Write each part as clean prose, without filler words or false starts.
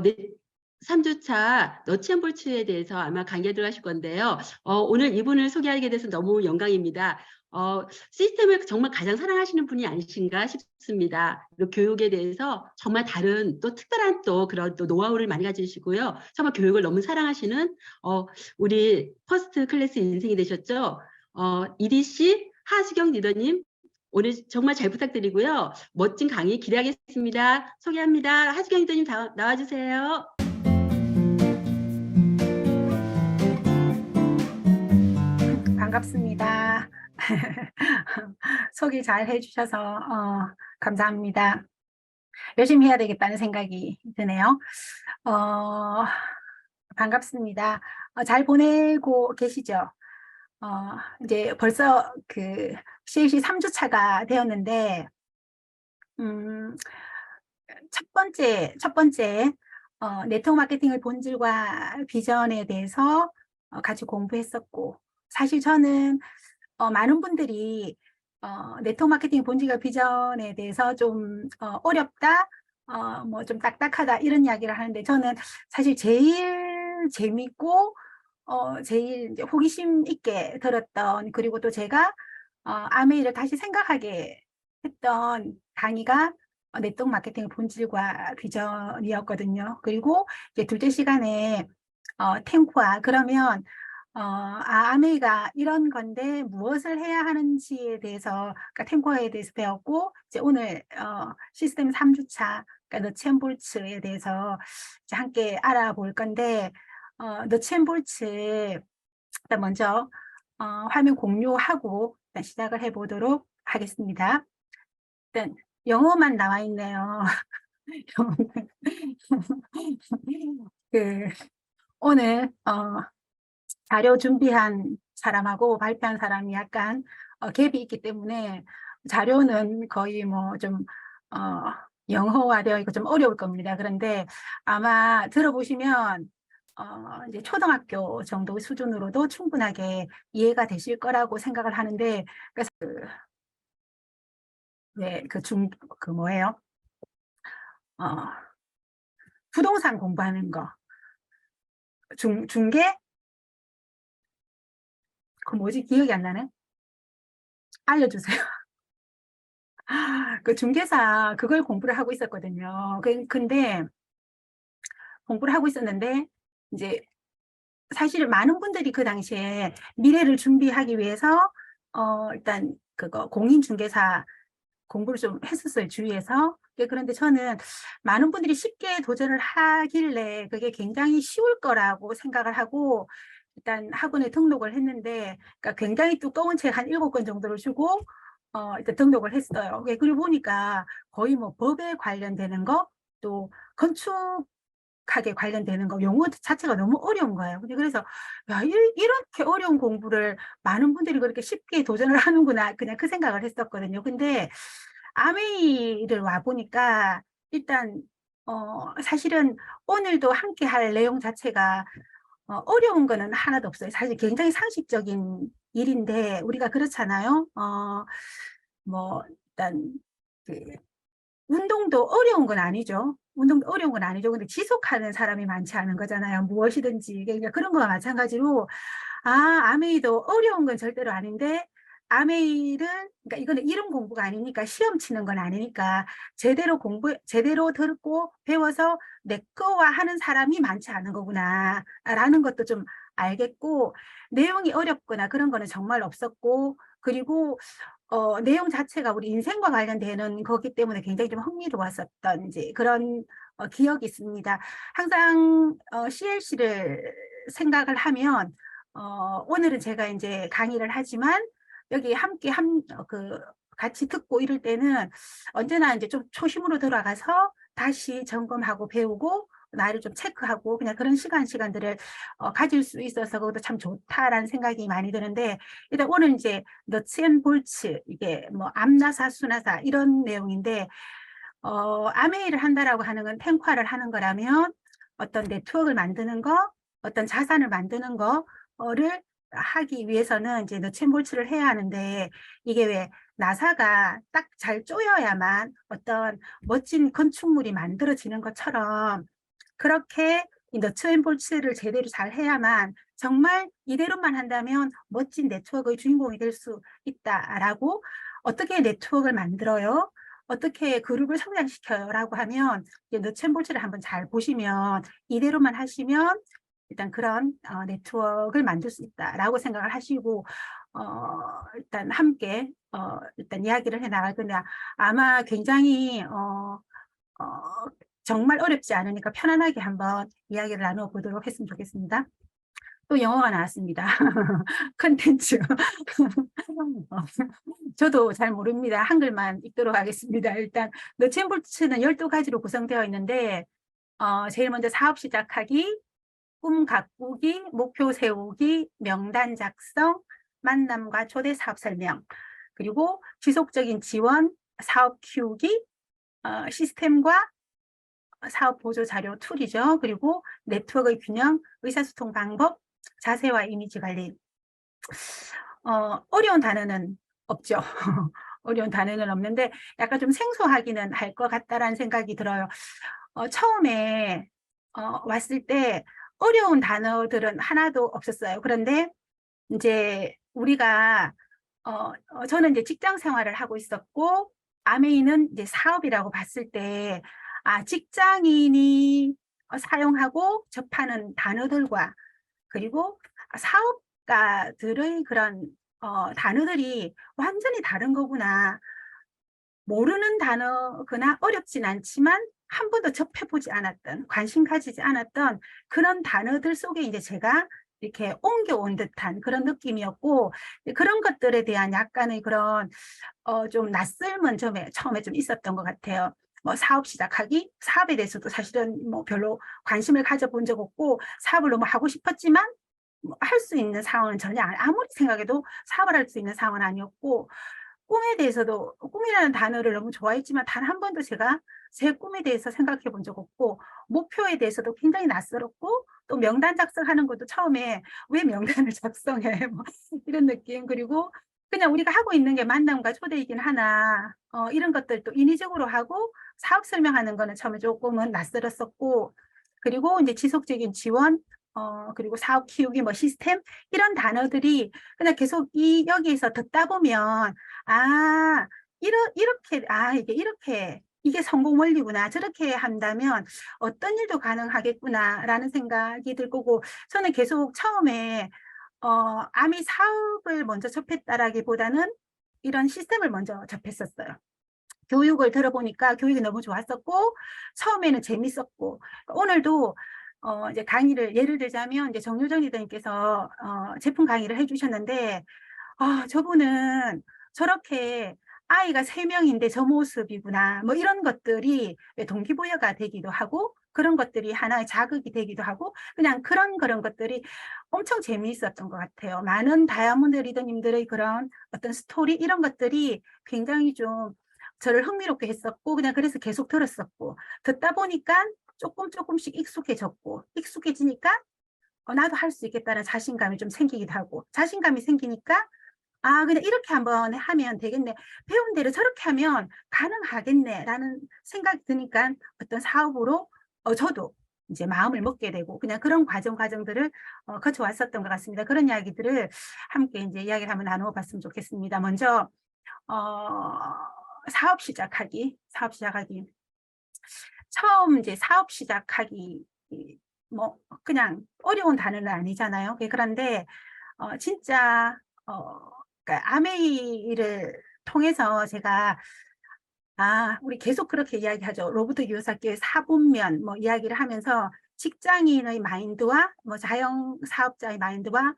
네, 3주차 너치앤볼츠에 대해서 아마 강의에 들어가실 건데요. 오늘 이분을 소개하게 돼서 너무 영광입니다. 시스템을 정말 가장 사랑하시는 분이 아니신가 싶습니다. 그리고 교육에 대해서 정말 다른 또 특별한 또 그런 또 노하우를 많이 가지시고요. 정말 교육을 너무 사랑하시는 우리 퍼스트 클래스 인생이 되셨죠. EDC 하수경 리더님 오늘 정말 잘 부탁드리고요. 멋진 강의 기대하겠습니다. 소개합니다. 하수경 리더님 나와주세요. 반갑습니다. 소개 잘 해주셔서 감사합니다. 열심히 해야 되겠다는 생각이 드네요. 반갑습니다. 잘 보내고 계시죠? 이제 벌써 그 CLC 3주차가 되었는데, 첫 번째 네트워크 마케팅의 본질과 비전에 대해서 같이 공부했었고, 사실 저는 많은 분들이 네트워크 마케팅 본질과 비전에 대해서 좀 어렵다, 뭐 좀 딱딱하다 이런 이야기를 하는데, 저는 사실 제일 재밌고 제일 이제 호기심 있게 들었던, 그리고 또 제가 아메이를 다시 생각하게 했던 강의가 네트워크 마케팅의 본질과 비전이었거든요. 그리고 이제 둘째 시간에 탱쿠아, 그러면 아메이가 이런 건데 무엇을 해야 하는지에 대해서, 그러니까 탱쿠아에 대해서 배웠고, 이제 오늘 시스템 3주차, 그러니까 너치앤볼츠에 대해서 이제 함께 알아볼 건데, 너치앤볼츠 일단 먼저 화면 공유하고 일단 시작을 해보도록 하겠습니다. 일단 영어만 나와 있네요. 그 오늘 자료 준비한 사람하고 발표한 사람이 약간 갭이 있기 때문에 자료는 거의 뭐 좀 영어화되어 있고 좀 어려울 겁니다. 그런데 아마 들어보시면 이제 초등학교 정도 수준으로도 충분하게 이해가 되실 거라고 생각을 하는데, 그래서 그 뭐예요? 어, 부동산 공부하는 거, 중개? 그 뭐지? 기억이 안 나네? 알려주세요. 그 중개사 그걸 공부를 하고 있었거든요. 근데 공부를 하고 있었는데, 이제 사실 많은 분들이 그 당시에 미래를 준비하기 위해서 일단 그거 공인중개사 공부를 좀 했었어요, 주위에서. 그런데 저는 많은 분들이 쉽게 도전을 하길래 그게 굉장히 쉬울 거라고 생각을 하고 일단 학원에 등록을 했는데, 그러니까 굉장히 두꺼운 책 한 7권 정도를 주고 일단 등록을 했어요. 그리고 보니까 거의 뭐 법에 관련되는 거, 또 건축하게 관련되는 거, 용어 자체가 너무 어려운 거예요. 그래서 야, 이렇게 어려운 공부를 많은 분들이 그렇게 쉽게 도전을 하는구나, 그냥 그 생각을 했었거든요. 근데 아메이를 와 보니까 일단 사실은 오늘도 함께 할 내용 자체가 어려운 거는 하나도 없어요. 사실 굉장히 상식적인 일인데 우리가 그렇잖아요. 뭐 일단 그 운동도 어려운 건 아니죠. 운동도 어려운 건 아니죠. 근데 지속하는 사람이 많지 않은 거잖아요. 무엇이든지. 그러니까 그런 거와 마찬가지로 아메이도 어려운 건 절대로 아닌데, 아메이를, 그러니까 이거는 이름 공부가 아니니까, 시험 치는 건 아니니까, 제대로 듣고 배워서 내 거와 하는 사람이 많지 않은 거구나, 라는 것도 좀 알겠고, 내용이 어렵거나 그런 거는 정말 없었고, 그리고, 내용 자체가 우리 인생과 관련되는 거기 때문에 굉장히 좀 흥미로웠었던 이제 그런 기억이 있습니다. 항상 CLC를 생각을 하면 오늘은 제가 이제 강의를 하지만 여기 함께 같이 듣고 이럴 때는 언제나 이제 좀 초심으로 돌아가서 다시 점검하고 배우고 나를 좀 체크하고 그냥 그런 시간들을 가질 수 있어서 그것도 참 좋다라는 생각이 많이 드는데, 일단 오늘 이제 너츠 앤 볼츠, 이게 뭐 암나사 수나사 이런 내용인데, 아메이를 한다라고 하는 건 탱화를 하는 거라면 어떤 네트워크를 만드는 거, 어떤 자산을 만드는 거를 하기 위해서는 이제 너챔볼츠를 해야 하는데, 이게 왜 나사가 딱 잘 쪼여야만 어떤 멋진 건축물이 만들어지는 것처럼 그렇게 이 너츠앤볼츠를 제대로 잘 해야만 정말 이대로만 한다면 멋진 네트워크의 주인공이 될 수 있다라고 어떻게 네트워크를 만들어요? 어떻게 그룹을 성장시켜요? 라고 하면 너츠앤볼츠를 한번 잘 보시면 이대로만 하시면 일단 그런 네트워크를 만들 수 있다라고 생각을 하시고 일단 함께 일단 이야기를 해 나갈 건데 아마 굉장히 어, 정말 어렵지 않으니까 편안하게 한번 이야기를 나누어 보도록 했으면 좋겠습니다. 또 영어가 나왔습니다. 컨텐츠. 저도 잘 모릅니다. 한글만 읽도록 하겠습니다. 일단 너츠앤볼츠는 12가지로 구성되어 있는데 제일 먼저 사업 시작하기, 꿈 가꾸기, 목표 세우기, 명단 작성, 만남과 초대 사업 설명, 그리고 지속적인 지원, 사업 키우기, 시스템과 사업 보조 자료 툴이죠. 그리고 네트워크의 균형, 의사소통 방법, 자세와 이미지 관리. 어려운 단어는 없죠. 어려운 단어는 없는데 약간 좀 생소하기는 할 것 같다라는 생각이 들어요. 처음에 왔을 때 어려운 단어들은 하나도 없었어요. 그런데 이제 우리가 저는 이제 직장 생활을 하고 있었고 아메이는 이제 사업이라고 봤을 때 직장인이 사용하고 접하는 단어들과 그리고 사업가들의 그런 단어들이 완전히 다른 거구나. 모르는 단어거나 어렵진 않지만 한 번도 접해보지 않았던, 관심 가지지 않았던 그런 단어들 속에 이제 제가 이렇게 옮겨온 듯한 그런 느낌이었고, 그런 것들에 대한 약간의 그런 좀 낯설은 처음에 좀 있었던 것 같아요. 뭐 사업 시작하기, 사업에 대해서도 사실은 뭐 별로 관심을 가져본 적 없고 사업을 너무 하고 싶었지만 할 수 있는 상황은 전혀 아무리 생각해도 사업을 할 수 있는 상황은 아니었고 꿈에 대해서도 꿈이라는 단어를 너무 좋아했지만 단 한 번도 제가 제 꿈에 대해서 생각해 본 적 없고 목표에 대해서도 굉장히 낯설었고 또 명단 작성하는 것도 처음에 왜 명단을 작성해 뭐 이런 느낌 그리고 그냥 우리가 하고 있는 게 만남과 초대이긴 하나 이런 것들도 인위적으로 하고 사업 설명하는 거는 처음에 조금은 낯설었었고 그리고 이제 지속적인 지원 그리고 사업 키우기 뭐 시스템 이런 단어들이 그냥 계속 여기에서 듣다 보면 이렇게 이게 이렇게 이게 성공 원리구나 저렇게 한다면 어떤 일도 가능하겠구나라는 생각이 들 거고 저는 계속 처음에 아미 사업을 먼저 접했다라기보다는 이런 시스템을 먼저 접했었어요. 교육을 들어보니까 교육이 너무 좋았었고 처음에는 재밌었고 오늘도 이제 강의를 예를 들자면 이제 정유정 리더님께서 제품 강의를 해주셨는데 저분은 저렇게 아이가 3명인데 저 모습이구나 뭐 이런 것들이 동기부여가 되기도 하고 그런 것들이 하나의 자극이 되기도 하고 그냥 그런 것들이 엄청 재미있었던 것 같아요. 많은 다이아몬드 리더님들의 그런 어떤 스토리 이런 것들이 굉장히 좀 저를 흥미롭게 했었고 그냥 그래서 계속 들었었고 듣다 보니까 조금씩 익숙해졌고 익숙해지니까 나도 할 수 있겠다는 자신감이 좀 생기기도 하고 자신감이 생기니까 그냥 이렇게 한번 하면 되겠네. 배운 대로 저렇게 하면 가능하겠네. 라는 생각이 드니까 어떤 사업으로 저도 이제 마음을 먹게 되고 그냥 그런 과정들을 거쳐왔었던 것 같습니다. 그런 이야기들을 함께 이제 이야기를 한번 나누어 봤으면 좋겠습니다. 먼저, 사업 시작하기. 처음 이제 사업 시작하기, 뭐, 그냥 어려운 단어는 아니잖아요. 그런데, 진짜, 그러니까 아메이를 통해서 제가 우리 계속 그렇게 이야기하죠. 로버트 기요사키의 사분면 뭐 이야기를 하면서 직장인의 마인드와 뭐 자영 사업자의 마인드와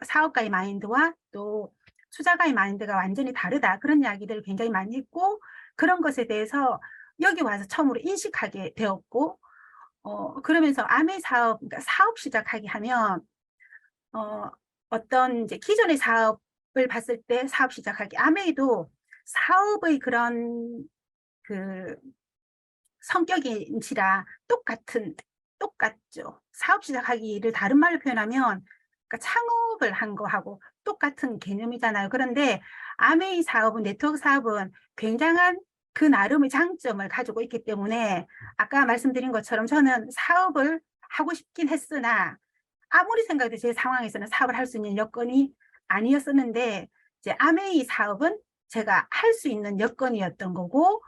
사업가의 마인드와 또 투자가의 마인드가 완전히 다르다. 그런 이야기들을 굉장히 많이 했고 그런 것에 대해서 여기 와서 처음으로 인식하게 되었고 그러면서 아메 사업, 그러니까 사업 시작하게 하면 어떤 이제 기존의 사업을 봤을 때 사업 시작하기 아메이도 사업의 그런 그 성격인지라 똑같죠. 사업 시작하기를 다른 말로 표현하면 그러니까 창업을 한 거하고 똑같은 개념이잖아요. 그런데 아메이 사업은 네트워크 사업은 굉장한 그 나름의 장점을 가지고 있기 때문에 아까 말씀드린 것처럼 저는 사업을 하고 싶긴 했으나 아무리 생각해도 제 상황에서는 사업을 할 수 있는 여건이 아니었었는데 이제 아메이 사업은 제가 할 수 있는 여건이었던 거고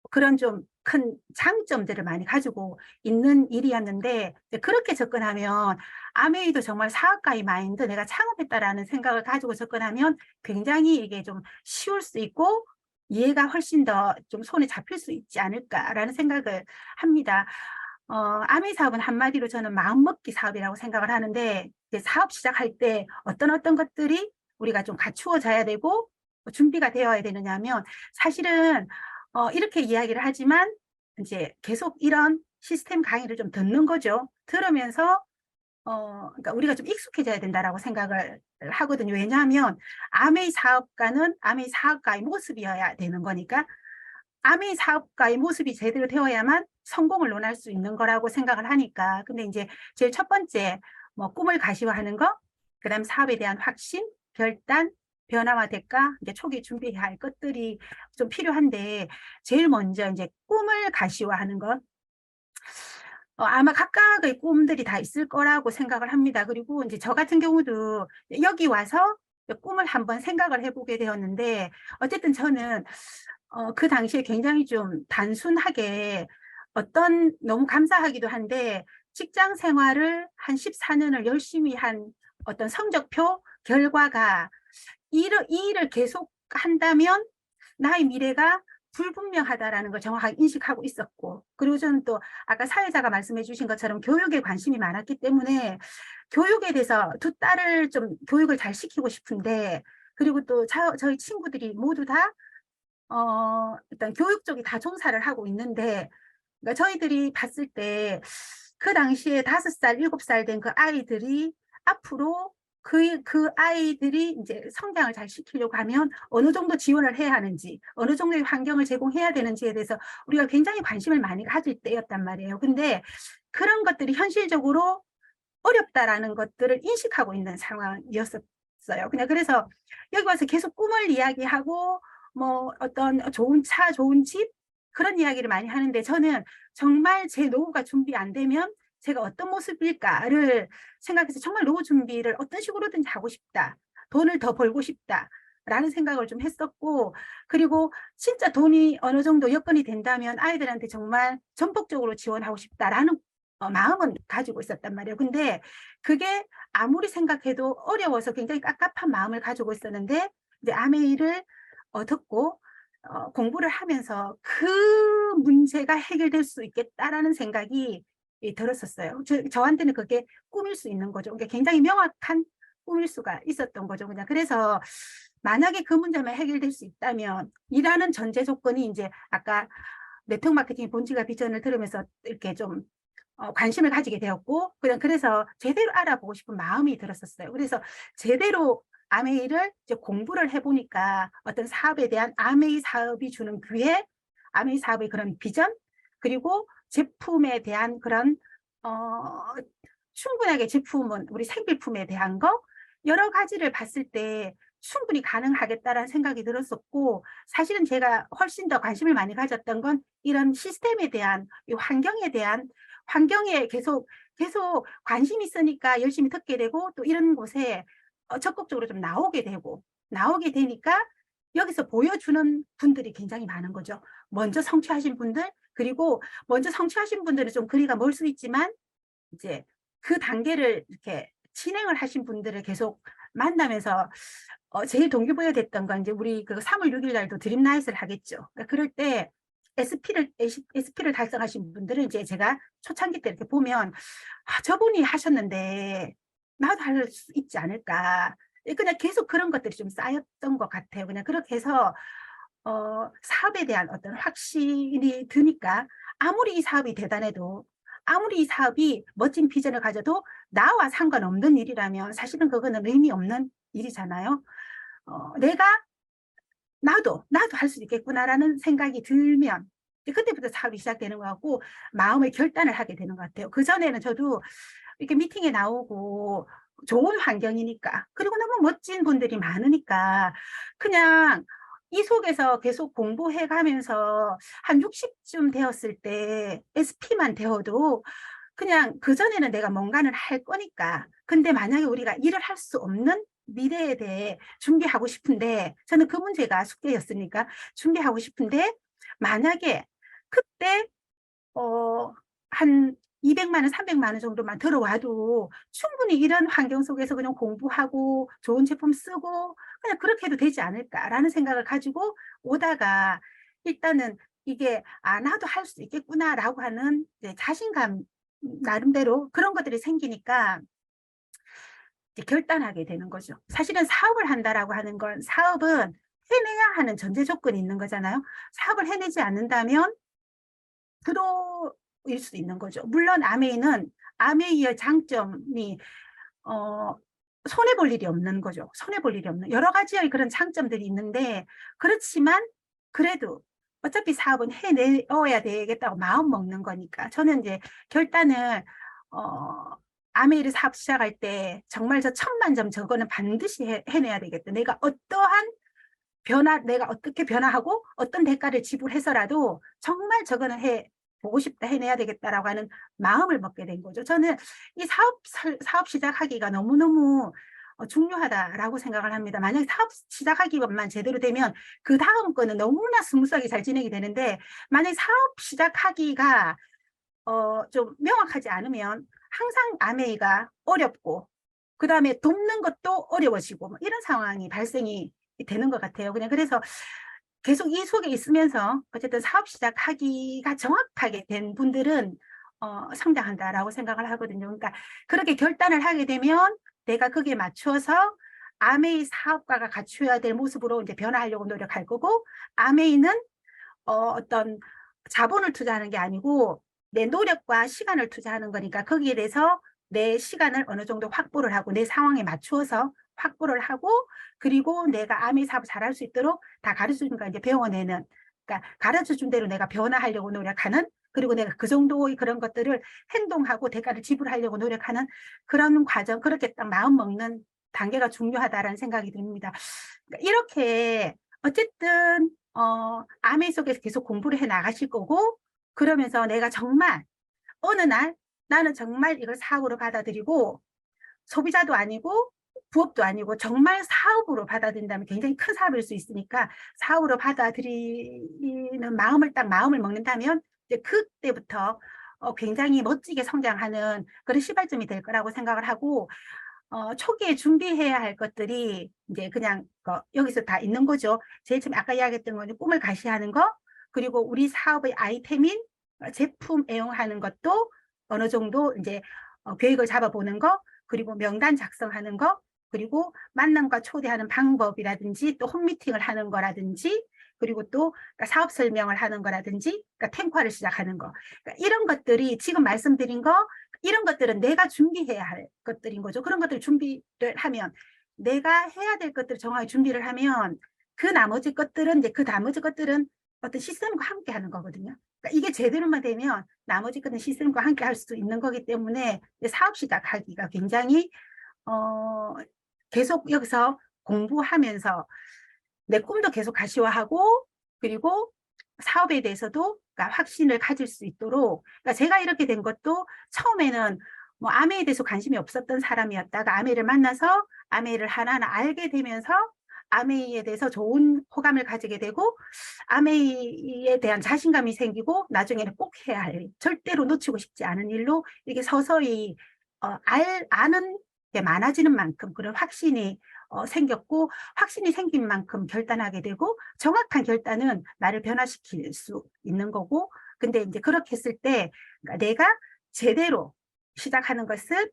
그런 좀 큰 장점들을 많이 가지고 있는 일이었는데 그렇게 접근하면 아메이도 정말 사업가의 마인드 내가 창업했다라는 생각을 가지고 접근하면 굉장히 이게 좀 쉬울 수 있고 이해가 훨씬 더 좀 손에 잡힐 수 있지 않을까라는 생각을 합니다. 아메이 사업은 한마디로 저는 마음먹기 사업이라고 생각을 하는데 이제 사업 시작할 때 어떤 것들이 우리가 좀 갖추어져야 되고 준비가 되어야 되느냐면 사실은 이렇게 이야기를 하지만 이제 계속 이런 시스템 강의를 좀 듣는 거죠. 들으면서 그러니까 우리가 좀 익숙해져야 된다라고 생각을 하거든요. 왜냐하면 아메이 사업가는 아메이 사업가의 모습이어야 되는 거니까 아메이 사업가의 모습이 제대로 되어야만 성공을 논할 수 있는 거라고 생각을 하니까. 근데 이제 제일 첫 번째 뭐 꿈을 가시화하는 거, 그다음 사업에 대한 확신, 결단, 변화와 대가, 이제 초기 준비해야 할 것들이 좀 필요한데 제일 먼저 이제 꿈을 가시화하는 것. 아마 각각의 꿈들이 다 있을 거라고 생각을 합니다. 그리고 이제 저 같은 경우도 여기 와서 꿈을 한번 생각을 해보게 되었는데 어쨌든 저는 그 당시에 굉장히 좀 단순하게 너무 감사하기도 한데 직장 생활을 한 14년을 열심히 한 어떤 성적표 결과가 이 일을 계속 한다면 나의 미래가 불분명하다라는 걸 정확하게 인식하고 있었고 그리고 저는 또 아까 사회자가 말씀해 주신 것처럼 교육에 관심이 많았기 때문에 교육에 대해서 두 딸을 좀 교육을 잘 시키고 싶은데 그리고 또 저희 친구들이 모두 다 일단 교육 쪽에 다 종사를 하고 있는데 그러니까 저희들이 봤을 때 그 당시에 5살, 7살 된 그 아이들이 앞으로 그 아이들이 이제 성장을 잘 시키려고 하면 어느 정도 지원을 해야 하는지, 어느 정도의 환경을 제공해야 되는지에 대해서 우리가 굉장히 관심을 많이 가질 때였단 말이에요. 근데 그런 것들이 현실적으로 어렵다라는 것들을 인식하고 있는 상황이었어요. 그냥 그래서 여기 와서 계속 꿈을 이야기하고 뭐 어떤 좋은 차, 좋은 집 그런 이야기를 많이 하는데 저는 정말 제 노후가 준비 안 되면 제가 어떤 모습일까를 생각해서 정말 노후 준비를 어떤 식으로든지 하고 싶다. 돈을 더 벌고 싶다. 라는 생각을 좀 했었고 그리고 진짜 돈이 어느 정도 여건이 된다면 아이들한테 정말 전폭적으로 지원하고 싶다라는 마음은 가지고 있었단 말이에요. 근데 그게 아무리 생각해도 어려워서 굉장히 깝깝한 마음을 가지고 있었는데 이제 아메이를 듣고 공부를 하면서 그 문제가 해결될 수 있겠다라는 생각이 들었었어요. 저한테는 그게 꿈일 수 있는 거죠. 그러니까 굉장히 명확한 꿈일 수가 있었던 거죠. 그냥 그래서 만약에 그 문제만 해결될 수 있다면 이라는 전제 조건이 이제 아까 네트워크 마케팅 본질과 비전을 들으면서 이렇게 좀 관심을 가지게 되었고 그냥 그래서 제대로 알아보고 싶은 마음이 들었었어요. 그래서 제대로 아메이를 이제 공부를 해보니까 어떤 사업에 대한 아메이 사업이 주는 기회, 아메이 사업의 그런 비전, 그리고 제품에 대한 그런 충분하게 제품은 우리 생필품에 대한 거 여러 가지를 봤을 때 충분히 가능하겠다라는 생각이 들었었고 사실은 제가 훨씬 더 관심을 많이 가졌던 건 이런 시스템에 대한 이 환경에 계속 관심이 있으니까 열심히 듣게 되고 또 이런 곳에 적극적으로 좀 나오게 되니까 여기서 보여주는 분들이 굉장히 많은 거죠. 먼저 성취하신 분들 그리고 먼저 성취하신 분들은 좀 거리가 멀 수 있지만 이제 그 단계를 이렇게 진행을 하신 분들을 계속 만나면서 제일 동기부여됐던 건 이제 우리 그 3월 6일 날도 드림나잇을 하겠죠. 그러니까 그럴 때 SP를 달성하신 분들은 이제 제가 초창기 때 이렇게 보면 저분이 하셨는데 나도 할 수 있지 않을까. 그냥 계속 그런 것들이 좀 쌓였던 것 같아요. 그냥 그렇게 해서 사업에 대한 어떤 확신이 드니까 아무리 이 사업이 대단해도 아무리 이 사업이 멋진 비전을 가져도 나와 상관없는 일이라면 사실은 그거는 의미 없는 일이잖아요. 나도 할 수 있겠구나라는 생각이 들면 그때부터 사업이 시작되는 것 같고 마음의 결단을 하게 되는 것 같아요. 그전에는 저도 이렇게 미팅에 나오고 좋은 환경이니까 그리고 너무 멋진 분들이 많으니까 그냥 이 속에서 계속 공부해 가면서 한 60쯤 되었을 때 SP만 되어도 그냥 그전에는 내가 뭔가를 할 거니까. 근데 만약에 우리가 일을 할 수 없는 미래에 대해 준비하고 싶은데, 저는 그 문제가 숙제였으니까 준비하고 싶은데, 만약에 그때 한 200만 원, 300만 원 정도만 들어와도 충분히 이런 환경 속에서 그냥 공부하고 좋은 제품 쓰고 그냥 그렇게 해도 되지 않을까라는 생각을 가지고 오다가, 일단은 이게 '아 나도 할 수 있겠구나.'라고 하는 이제 자신감, 나름대로 그런 것들이 생기니까 이제 결단하게 되는 거죠. 사실은 사업을 한다라고 하는 건, 사업은 해내야 하는 전제 조건이 있는 거잖아요. 사업을 해내지 않는다면 불도일 수 있는 거죠. 물론 아메이는, 아메이의 장점이 어 손해 볼 일이 없는 거죠. 손해 볼 일이 없는 여러 가지의 그런 장점들이 있는데, 그렇지만 그래도 어차피 사업은 해내어야 되겠다고 마음 먹는 거니까 저는 이제 결단을, 어 아메이를 사업 시작할 때 정말 저 천만 점 저거는 반드시 해내야 되겠다. 내가 어떠한 내가 어떻게 변화하고 어떤 대가를 지불해서라도 정말 저거는 보고 싶다, 해내야 되겠다라고 하는 마음을 먹게 된 거죠. 저는 이 사업 시작하기가 너무너무 중요하다라고 생각을 합니다. 만약에 사업 시작하기만 제대로 되면 그 다음 거는 너무나 스무스하게 잘 진행이 되는데, 만약에 사업 시작하기가 좀 명확하지 않으면 항상 아메이가 어렵고, 그다음에 돕는 것도 어려워지고 뭐 이런 상황이 발생이 되는 것 같아요. 그냥 그래서 계속 이 속에 있으면서 어쨌든 사업 시작하기가 정확하게 된 분들은 성장한다라고 생각을 하거든요. 그러니까 그렇게 결단을 하게 되면 내가 거기에 맞춰서 아메이 사업가가 갖춰야 될 모습으로 이제 변화하려고 노력할 거고, 아메이는 어떤 자본을 투자하는 게 아니고 내 노력과 시간을 투자하는 거니까, 거기에 대해서 내 시간을 어느 정도 확보를 하고 내 상황에 맞추어서 확보를 하고, 그리고 내가 아미 사업 잘할 수 있도록 다 가르쳐 주니까 이제 배워내는, 그러니까 가르쳐 준 대로 내가 변화하려고 노력하는, 그리고 내가 그 정도의 그런 것들을 행동하고 대가를 지불하려고 노력하는 그런 과정, 그렇게 딱 마음 먹는 단계가 중요하다라는 생각이 듭니다. 그러니까 이렇게 어쨌든 아메 속에서 계속 공부를 해 나가실 거고, 그러면서 내가 정말 어느 날 나는 정말 이걸 사업으로 받아들이고, 소비자도 아니고 부업도 아니고 정말 사업으로 받아들인다면 굉장히 큰 사업일 수 있으니까, 사업으로 받아들이는 마음을 먹는다면 이제 그때부터 굉장히 멋지게 성장하는 그런 시발점이 될 거라고 생각을 하고, 초기에 준비해야 할 것들이 이제 그냥 여기서 다 있는 거죠. 제일 처음에 아까 이야기했던 거는 꿈을 가시하는 거, 그리고 우리 사업의 아이템인 제품 애용하는 것도 어느 정도 이제 계획을 잡아보는 거, 그리고 명단 작성하는 거, 그리고 만남과 초대하는 방법이라든지 또 홈미팅을 하는 거라든지, 그리고 또 그러니까 사업 설명을 하는 거라든지, 그러니까 탱화를 시작하는 거, 그러니까 이런 것들이 지금 말씀드린 거, 이런 것들은 내가 준비해야 할 것들인 거죠. 그런 것들 준비를 하면, 내가 해야 될 것들을 정확히 준비를 하면 그 나머지 것들은 이제 그 나머지 것들은 어떤 시스템과 함께 하는 거거든요. 그러니까 이게 제대로만 되면 나머지 것은 시스템과 함께 할 수 있는 거기 때문에 사업 시작하기가 굉장히 어, 계속 여기서 공부하면서 내 꿈도 계속 가시화하고, 그리고 사업에 대해서도 그러니까 확신을 가질 수 있도록, 그러니까 제가 이렇게 된 것도 처음에는 뭐 아메에 대해서 관심이 없었던 사람이었다가 아메를 만나서 아메를 하나하나 알게 되면서 아메이에 대해서 좋은 호감을 가지게 되고, 아메이에 대한 자신감이 생기고, 나중에는 꼭 해야 할, 절대로 놓치고 싶지 않은 일로 이렇게 서서히 아는 게 많아지는 만큼 그런 확신이 생겼고, 확신이 생긴 만큼 결단하게 되고, 정확한 결단은 나를 변화시킬 수 있는 거고, 근데 이제 그렇게 했을 때 그러니까 내가 제대로 시작하는 것은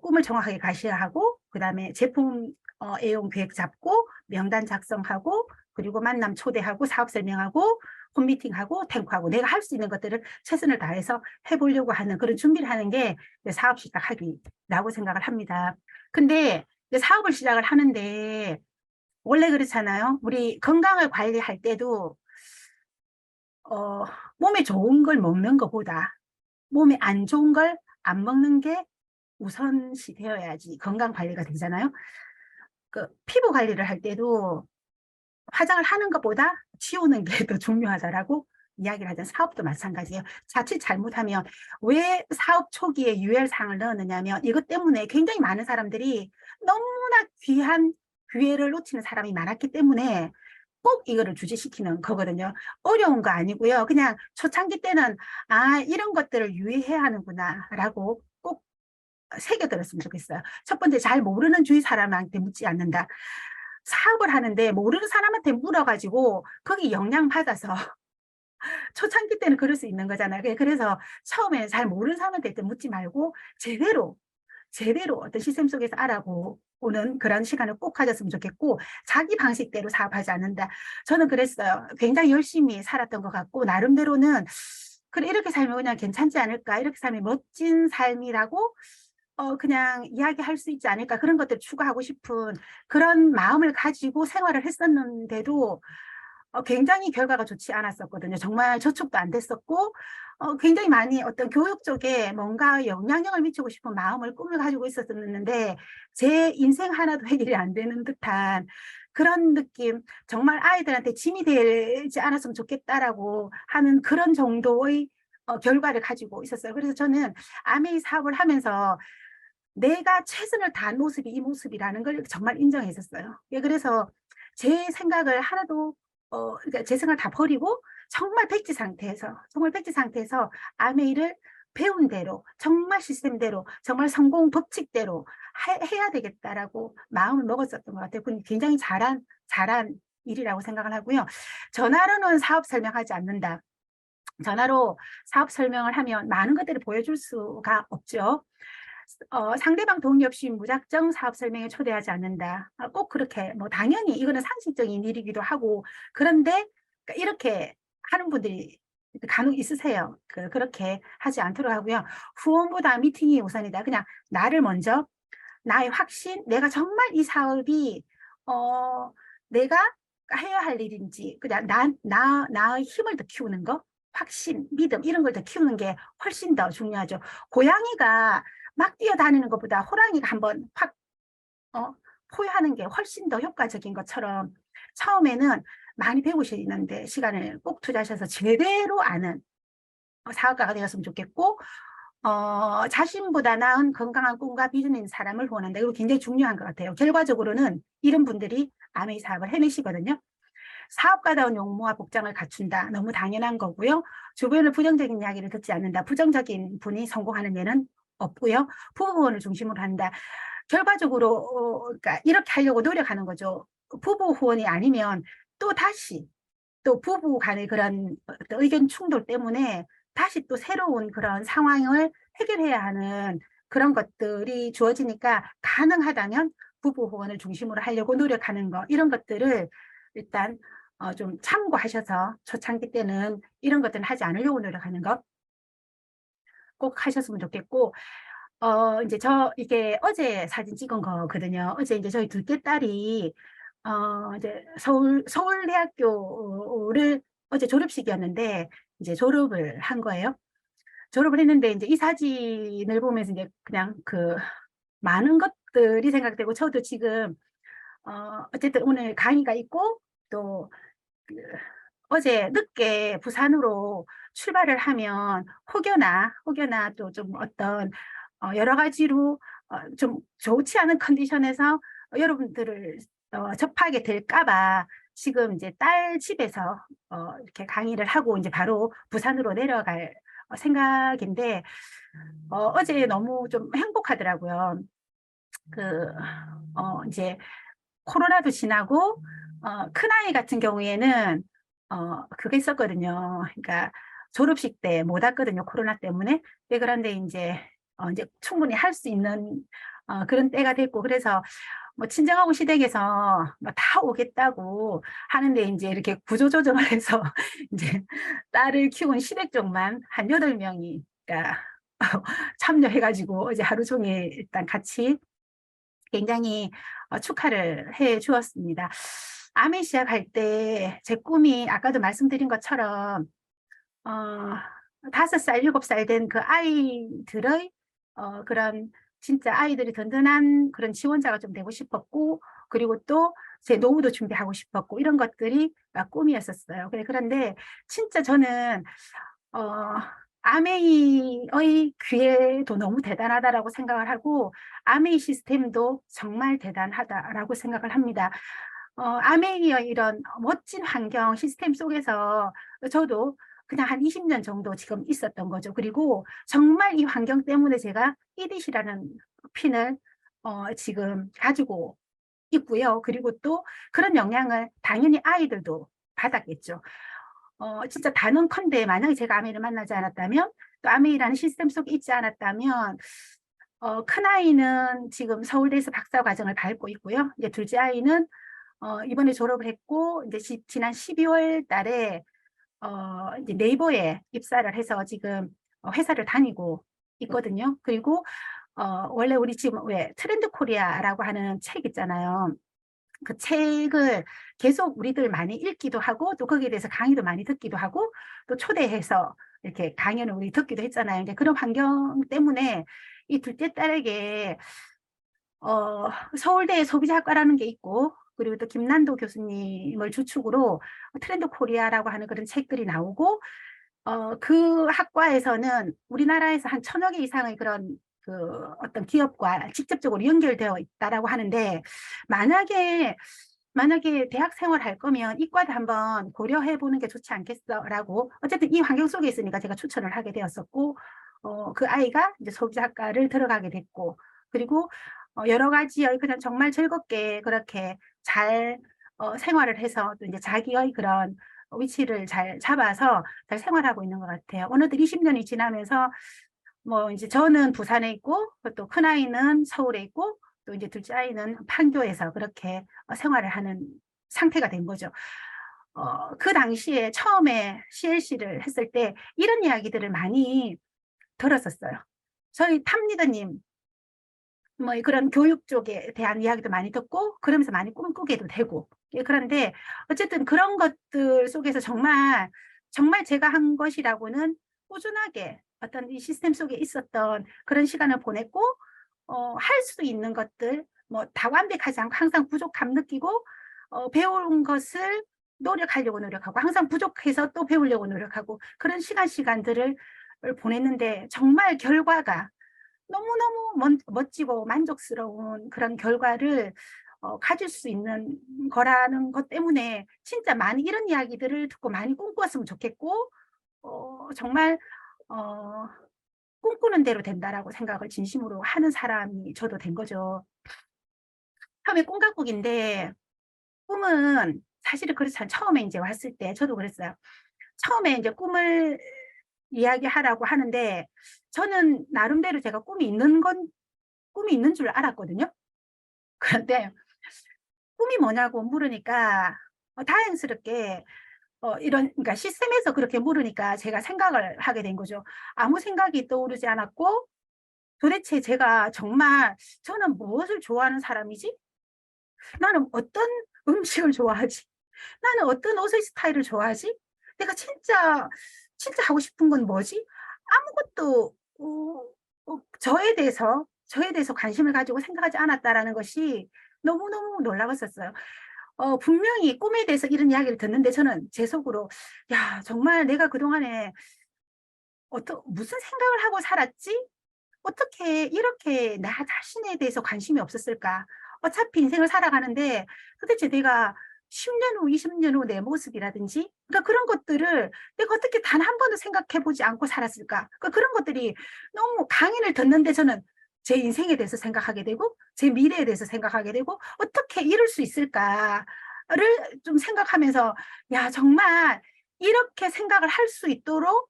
꿈을 정확하게 가셔야하고, 그다음에 제품 애용 계획 잡고 명단 작성하고, 그리고 만남 초대하고 사업 설명하고 홈미팅하고 탱크하고 내가 할 수 있는 것들을 최선을 다해서 해보려고 하는 그런 준비를 하는 게 사업 시작하기라고 생각을 합니다. 근데 사업을 시작을 하는데 원래 그렇잖아요. 우리 건강을 관리할 때도 몸에 좋은 걸 먹는 것보다 몸에 안 좋은 걸 안 먹는 게 우선시 되어야지 건강 관리가 되잖아요. 그 피부 관리를 할 때도 화장을 하는 것보다 치우는 게 더 중요하다라고 이야기를 하잖아요. 사업도 마찬가지예요. 자칫 잘못하면 왜 사업 초기에 유혈상을 넣었느냐면 이것 때문에 굉장히 많은 사람들이 너무나 귀한 기회를 놓치는 사람이 많았기 때문에 꼭 이거를 주지시키는 거거든요. 어려운 거 아니고요. 그냥 초창기 때는 이런 것들을 유의해야 하는구나 라고 꼭 새겨들었으면 좋겠어요. 첫 번째, 잘 모르는 주위 사람한테 묻지 않는다. 사업을 하는데 모르는 사람한테 물어가지고 거기 영향받아서 초창기 때는 그럴 수 있는 거잖아요. 그래서 처음에 잘 모르는 사람한테 묻지 말고 제대로 어떤 시스템 속에서 알아보는 그런 시간을 꼭 가졌으면 좋겠고, 자기 방식대로 사업하지 않는다. 저는 그랬어요. 굉장히 열심히 살았던 것 같고, 나름대로는 그래 이렇게 살면 그냥 괜찮지 않을까, 이렇게 살면 멋진 삶이라고 그냥 이야기할 수 있지 않을까, 그런 것들 추구하고 싶은 그런 마음을 가지고 생활을 했었는데도 굉장히 결과가 좋지 않았었거든요. 정말 저축도 안 됐었고, 굉장히 많이 어떤 교육 쪽에 뭔가 영향력을 미치고 싶은 마음을 꿈을 가지고 있었는데, 제 인생 하나도 해결이 안 되는 듯한 그런 느낌, 정말 아이들한테 짐이 되지 않았으면 좋겠다라고 하는 그런 정도의 결과를 가지고 있었어요. 그래서 저는 아메이 사업을 하면서 내가 최선을 다한 모습이 이 모습이라는 걸 정말 인정했었어요. 예, 그래서 제 생각을 하나도 그러니까 제 생각을 다 버리고 정말 백지 상태에서 아메이를 배운 대로, 정말 시스템대로, 정말 성공 법칙대로 해야 되겠다라고 마음을 먹었었던 것 같아요. 굉장히 잘한 일이라고 생각을 하고요. 전화로는 사업 설명하지 않는다. 전화로 사업 설명을 하면 많은 것들을 보여줄 수가 없죠. 상대방 동의 없이 무작정 사업 설명에 초대하지 않는다. 꼭 그렇게 뭐 당연히 이거는 상식적인 일이기도 하고, 그런데 그러니까 이렇게 하는 분들이 간혹 있으세요. 그렇게 하지 않도록 하고요. 후원보다 미팅이 우선이다. 그냥 나를 먼저, 나의 확신, 내가 정말 이 사업이 내가 해야 할 일인지, 그냥 나의 힘을 더 키우는 거, 확신, 믿음 이런 걸 더 키우는 게 훨씬 더 중요하죠. 고양이가 막 뛰어다니는 것보다 호랑이가 한번 확 포효하는 게 훨씬 더 효과적인 것처럼, 처음에는 많이 배우시는데 시간을 꼭 투자하셔서 제대로 아는 사업가가 되었으면 좋겠고, 자신보다 나은 건강한 꿈과 비전이 있는 사람을 후원한다. 이거 굉장히 중요한 것 같아요. 결과적으로는 이런 분들이 아메이 사업을 해내시거든요. 사업가다운 용모와 복장을 갖춘다. 너무 당연한 거고요. 주변을 부정적인 이야기를 듣지 않는다. 부정적인 분이 성공하는 예는 없고요. 부부 후원을 중심으로 한다. 결과적으로 그러니까 이렇게 하려고 노력하는 거죠. 부부 후원이 아니면 또 다시 또 부부 간의 그런 의견 충돌 때문에 다시 또 새로운 그런 상황을 해결해야 하는 그런 것들이 주어지니까, 가능하다면 부부 후원을 중심으로 하려고 노력하는 거, 이런 것들을 일단 좀 참고하셔서 초창기 때는 이런 것들은 하지 않으려고 노력하는 것 꼭 하셨으면 좋겠고, 이제 이게 어제 사진 찍은 거거든요. 어제 이제 저희 둘째 딸이 이제 서울대학교를 어제 졸업식이었는데 이제 졸업을 한 거예요. 졸업을 했는데 이제 이 사진을 보면서 이제 그냥 많은 것들이 생각되고, 저도 지금 어쨌든 오늘 강의가 있고, 또 어제 늦게 부산으로 출발을 하면 혹여나 또 좀 어떤 여러 가지로 좀 좋지 않은 컨디션에서 여러분들을 접하게 될까봐 지금 이제 딸 집에서 이렇게 강의를 하고 이제 바로 부산으로 내려갈 생각인데, 어제 너무 좀 행복하더라고요. 이제 코로나도 지나고, 큰아이 같은 경우에는 그게 있었거든요. 그러니까 졸업식 때 못 왔거든요, 코로나 때문에. 네, 그런데 이제 충분히 할 수 있는 그런 때가 됐고, 그래서 뭐 친정하고 시댁에서 뭐다 오겠다고 하는데, 이제 이렇게 구조조정을 해서 이제 딸을 키운 시댁 쪽만 한 8명이 그러니까 참여해가지고 어제 하루 종일 일단 같이 굉장히 축하를 해 주었습니다. 아메 시작할 때 제 꿈이 아까도 말씀드린 것처럼 5살, 7살 된 그 아이들의 그런 진짜 아이들이 든든한 그런 지원자가 좀 되고 싶었고, 그리고 또 제 노후도 준비하고 싶었고, 이런 것들이 꿈이었었어요. 그런데 진짜 저는 어, 아메이의 기회도 너무 대단하다라고 생각을 하고, 아메이 시스템도 정말 대단하다라고 생각을 합니다. 아메이의 이런 멋진 환경 시스템 속에서 저도 그냥 한 20년 정도 지금 있었던 거죠. 그리고 정말 이 환경 때문에 제가 이디시라는 핀을 지금 가지고 있고요. 그리고 또 그런 영향을 당연히 아이들도 받았겠죠. 진짜 단언컨대 만약에 제가 아메이를 만나지 않았다면, 또 아메이라는 시스템 속에 있지 않았다면, 큰아이는 지금 서울대에서 박사 과정을 밟고 있고요. 이제 둘째 아이는 이번에 졸업을 했고, 이제 지난 12월 달에 이제 네이버에 입사를 해서 지금 회사를 다니고 있거든요. 그리고 원래 우리 지금 왜 트렌드 코리아라고 하는 책 있잖아요. 그 책을 계속 우리들 많이 읽기도 하고, 또 거기에 대해서 강의도 많이 듣기도 하고, 또 초대해서 이렇게 강연을 우리 듣기도 했잖아요. 이제 그런 환경 때문에 이 둘째 딸에게 서울대 소비자학과라는 게 있고, 그리고 또 김난도 교수님을 주축으로 트렌드 코리아라고 하는 그런 책들이 나오고, 그 학과에서는 우리나라에서 한 1,000여 개 이상의 그런 그 어떤 기업과 직접적으로 연결되어 있다라고 하는데, 만약에 대학 생활 할 거면 이과도 한번 고려해 보는 게 좋지 않겠어라고, 어쨌든 이 환경 속에 있으니까 제가 추천을 하게 되었었고, 그 아이가 이제 소비자학과를 들어가게 됐고, 그리고 여러 가지의 그냥 정말 즐겁게 그렇게 잘 생활을 해서 또 이제 자기의 그런 위치를 잘 잡아서 잘 생활하고 있는 것 같아요. 어느덧 20년이 지나면서 뭐 이제 저는 부산에 있고, 또 큰아이는 서울에 있고, 또 이제 둘째 아이는 판교에서 그렇게 생활을 하는 상태가 된 거죠. 그 당시에 처음에 CLC를 했을 때 이런 이야기들을 많이 들었었어요. 저희 탑리더님 뭐 그런 교육 쪽에 대한 이야기도 많이 듣고, 그러면서 많이 꿈꾸게도 되고. 예, 그런데 어쨌든 그런 것들 속에서 정말 제가 한 것이라고는 꾸준하게 어떤 이 시스템 속에 있었던 그런 시간을 보냈고, 할 수 있는 것들, 뭐 다 완벽하지 않고 항상 부족함 느끼고, 배운 것을 노력하려고 노력하고, 항상 부족해서 또 배우려고 노력하고, 그런 시간들을 보냈는데, 정말 결과가 너무너무 멋지고 만족스러운 그런 결과를 가질 수 있는 거라는 것 때문에 진짜 많이 이런 이야기들을 듣고 많이 꿈꾸었으면 좋겠고, 정말 어, 꿈꾸는 대로 된다라고 생각을 진심으로 하는 사람이 저도 된 거죠. 처음에 꿈가국인데, 꿈은 사실은 그렇지 않아요. 처음에 이제 왔을 때 저도 그랬어요. 처음에 이제 꿈을 이야기하라고 하는데, 저는 나름대로 제가 꿈이 있는 줄 알았거든요. 그런데 꿈이 뭐냐고 물으니까 다행스럽게 그러니까 시스템에서 그렇게 물으니까 제가 생각을 하게 된 거죠. 아무 생각이 떠오르지 않았고, 도대체 저는 무엇을 좋아하는 사람이지? 나는 어떤 음식을 좋아하지? 나는 어떤 옷의 스타일을 좋아하지? 내가 진짜 하고 싶은 건 뭐지? 아무것도 저에 대해서 관심을 가지고 생각하지 않았다라는 것이 너무너무 놀라웠었어요. 분명히 꿈에 대해서 이런 이야기를 듣는데 저는 제 속으로, 야, 정말 내가 그동안에 무슨 생각을 하고 살았지? 어떻게 이렇게 나 자신에 대해서 관심이 없었을까? 어차피 인생을 살아가는데 도대체 내가 10년 후, 20년 후 내 모습이라든지, 그러니까 그런 것들을 내가 어떻게 단 한 번도 생각해 보지 않고 살았을까? 그러니까 그런 것들이 너무 강의를 듣는데 저는 제 인생에 대해서 생각하게 되고, 제 미래에 대해서 생각하게 되고, 어떻게 이룰 수 있을까를 좀 생각하면서, 야, 정말 이렇게 생각을 할 수 있도록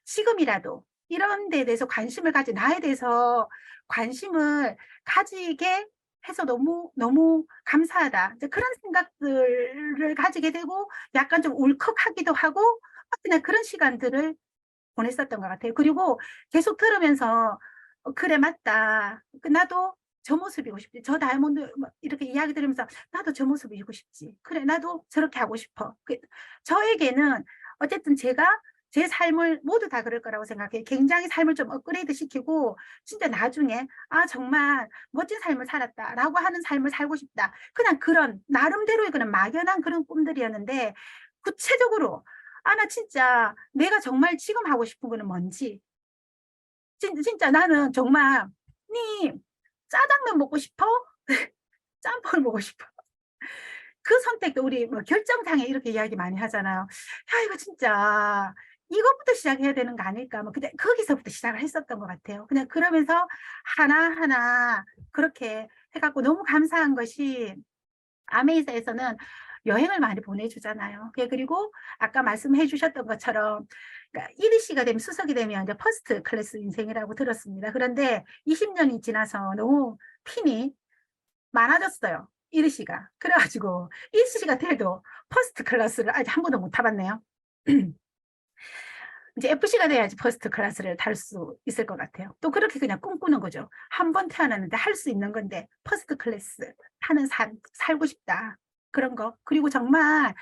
지금이라도 이런 데에 대해서 관심을 가진, 나에 대해서 관심을 가지게 해서 너무 감사하다. 이제 그런 생각들을 가지게 되고, 약간 좀 울컥하기도 하고, 그냥 그런 시간들을 보냈었던 것 같아요. 그리고 계속 들으면서, 그래, 맞다. 나도 저 모습이고 싶지. 저 다이아몬드 이렇게 이야기 들으면서 나도 저 모습이고 싶지. 그래, 나도 저렇게 하고 싶어. 저에게는 어쨌든 제가 제 삶을 모두 다 그럴 거라고 생각해요. 굉장히 삶을 좀 업그레이드 시키고 진짜 나중에 아 정말 멋진 삶을 살았다라고 하는 삶을 살고 싶다. 그냥 그런 나름대로의 그런 막연한 그런 꿈들이었는데 구체적으로 아 나 진짜 내가 정말 지금 하고 싶은 거는 뭔지 진짜 나는 정말 "니 짜장면 먹고 싶어? 짬뽕을 먹고 싶어." 그 선택도 우리 뭐 결정장애 이렇게 이야기 많이 하잖아요. 야 이거 진짜 이것부터 시작해야 되는 거 아닐까 뭐 근데 거기서부터 시작을 했었던 것 같아요. 그냥 그러면서 하나하나 그렇게 해 갖고 너무 감사한 것이 아메이사에서는 여행을 많이 보내주잖아요. 그리고 아까 말씀해 주셨던 것처럼 그러니까 1위 씨가 되면 수석이 되면 이제 퍼스트 클래스 인생이라고 들었습니다. 그런데 20년이 지나서 너무 핀이 많아졌어요. 1위 씨가. 그래가지고 1위 씨가 돼도 퍼스트 클래스를 아직 한 번도 못 타봤네요. 이제 FC가 돼야지 퍼스트 클래스를 탈 수 있을 것 같아요. 또 그렇게 그냥 꿈꾸는 거죠. 한 번 태어났는데 할 수 있는 건데 퍼스트 클래스 타는 삶 살고 싶다. 그런 거. 그리고 정말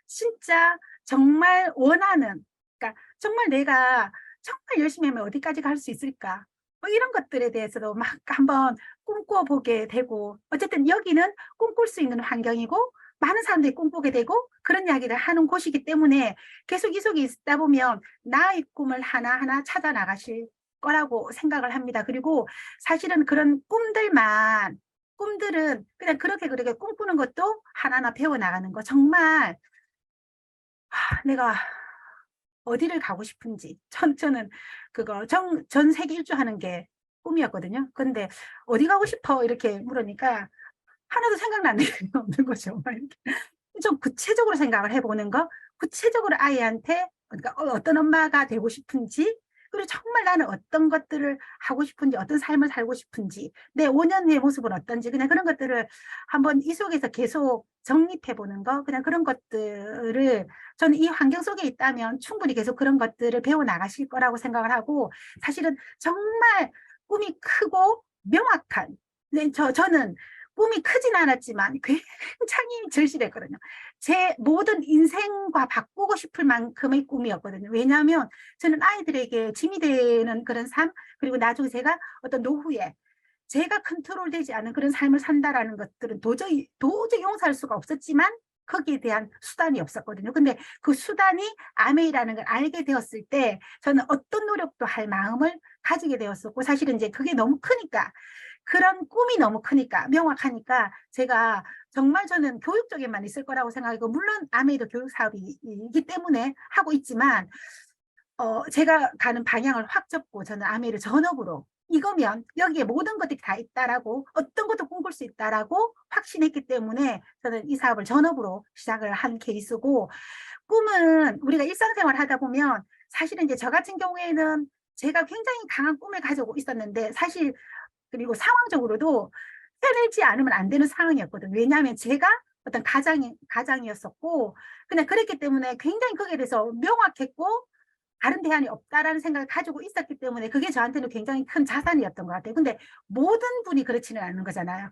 진짜 정말 원하는 그러니까 정말 내가 정말 열심히 하면 어디까지 갈 수 있을까? 뭐 이런 것들에 대해서도 막 한번 꿈꿔보게 되고 어쨌든 여기는 꿈꿀 수 있는 환경이고 많은 사람들이 꿈꾸게 되고 그런 이야기를 하는 곳이기 때문에 계속 이 속에 있다 보면 나의 꿈을 하나하나 찾아 나가실 거라고 생각을 합니다. 그리고 사실은 그런 꿈들은 그냥 그렇게 꿈꾸는 것도 하나하나 배워나가는 거 정말 내가 어디를 가고 싶은지 저는 그거 전 세계 일주하는 게 꿈이었거든요. 근데 어디 가고 싶어 이렇게 물으니까 하나도 생각나는 게 없는 거죠. 막 이렇게. 좀 구체적으로 생각을 해보는 거, 구체적으로 아이한테 그러니까 어떤 엄마가 되고 싶은지, 그리고 정말 나는 어떤 것들을 하고 싶은지, 어떤 삶을 살고 싶은지, 내 5년 후의 모습은 어떤지, 그냥 그런 것들을 한번 이 속에서 계속 정립해 보는 거, 그냥 그런 것들을 저는 이 환경 속에 있다면 충분히 계속 그런 것들을 배워 나가실 거라고 생각을 하고, 사실은 정말 꿈이 크고 명확한, 네, 저는 꿈이 크진 않았지만 굉장히 절실했거든요. 제 모든 인생과 바꾸고 싶을 만큼의 꿈이었거든요. 왜냐하면 저는 아이들에게 짐이 되는 그런 삶, 그리고 나중에 제가 어떤 노후에 제가 컨트롤되지 않은 그런 삶을 산다라는 것들은 도저히 용서할 수가 없었지만 거기에 대한 수단이 없었거든요. 근데 그 수단이 아메이라는 걸 알게 되었을 때 저는 어떤 노력도 할 마음을 가지게 되었었고 사실은 이제 그게 너무 크니까 그런 꿈이 너무 크니까 명확하니까 제가 정말 저는 교육 쪽에만 있을 거라고 생각하고 물론 아메이도 교육 사업이기 때문에 하고 있지만 제가 가는 방향을 확 접고 저는 아메이를 전업으로 이거면 여기에 모든 것들이 다 있다라고 어떤 것도 꿈꿀 수 있다라고 확신했기 때문에 저는 이 사업을 전업으로 시작을 한 케이스고 꿈은 우리가 일상생활 하다 보면 사실은 이제 저 같은 경우에는 제가 굉장히 강한 꿈을 가지고 있었는데 사실 그리고 상황적으로도 해내지 않으면 안 되는 상황이었거든요. 왜냐하면 제가 어떤 가장이었었고 그냥 그랬기 때문에 굉장히 거기에 대해서 명확했고 다른 대안이 없다라는 생각을 가지고 있었기 때문에 그게 저한테는 굉장히 큰 자산이었던 것 같아요. 근데 모든 분이 그렇지는 않은 거잖아요.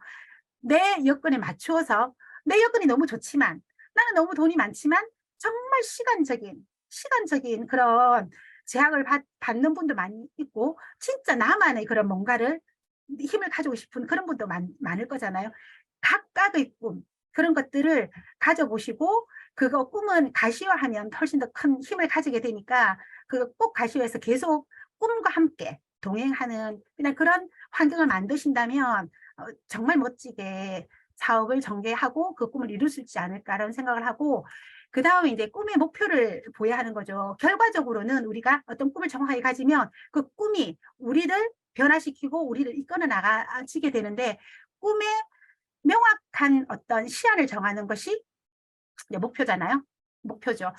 내 여건에 맞추어서 내 여건이 너무 좋지만 나는 너무 돈이 많지만 정말 시간적인 그런 제약을 받는 분도 많이 있고 진짜 나만의 그런 뭔가를 힘을 가지고 싶은 그런 분도 많을 거잖아요. 각각의 꿈 그런 것들을 가져보시고 그거 꿈은 가시화하면 훨씬 더 큰 힘을 가지게 되니까 그거 꼭 가시화해서 계속 꿈과 함께 동행하는 그냥 그런 환경을 만드신다면 정말 멋지게 사업을 전개하고 그 꿈을 이룰 수 있지 않을까라는 생각을 하고 그 다음에 이제 꿈의 목표를 보여야 하는 거죠. 결과적으로는 우리가 어떤 꿈을 정확하게 가지면 그 꿈이 우리를 변화시키고 우리를 이끌어 나가지게 되는데 꿈의 명확한 어떤 시야를 정하는 것이 목표잖아요. 목표죠.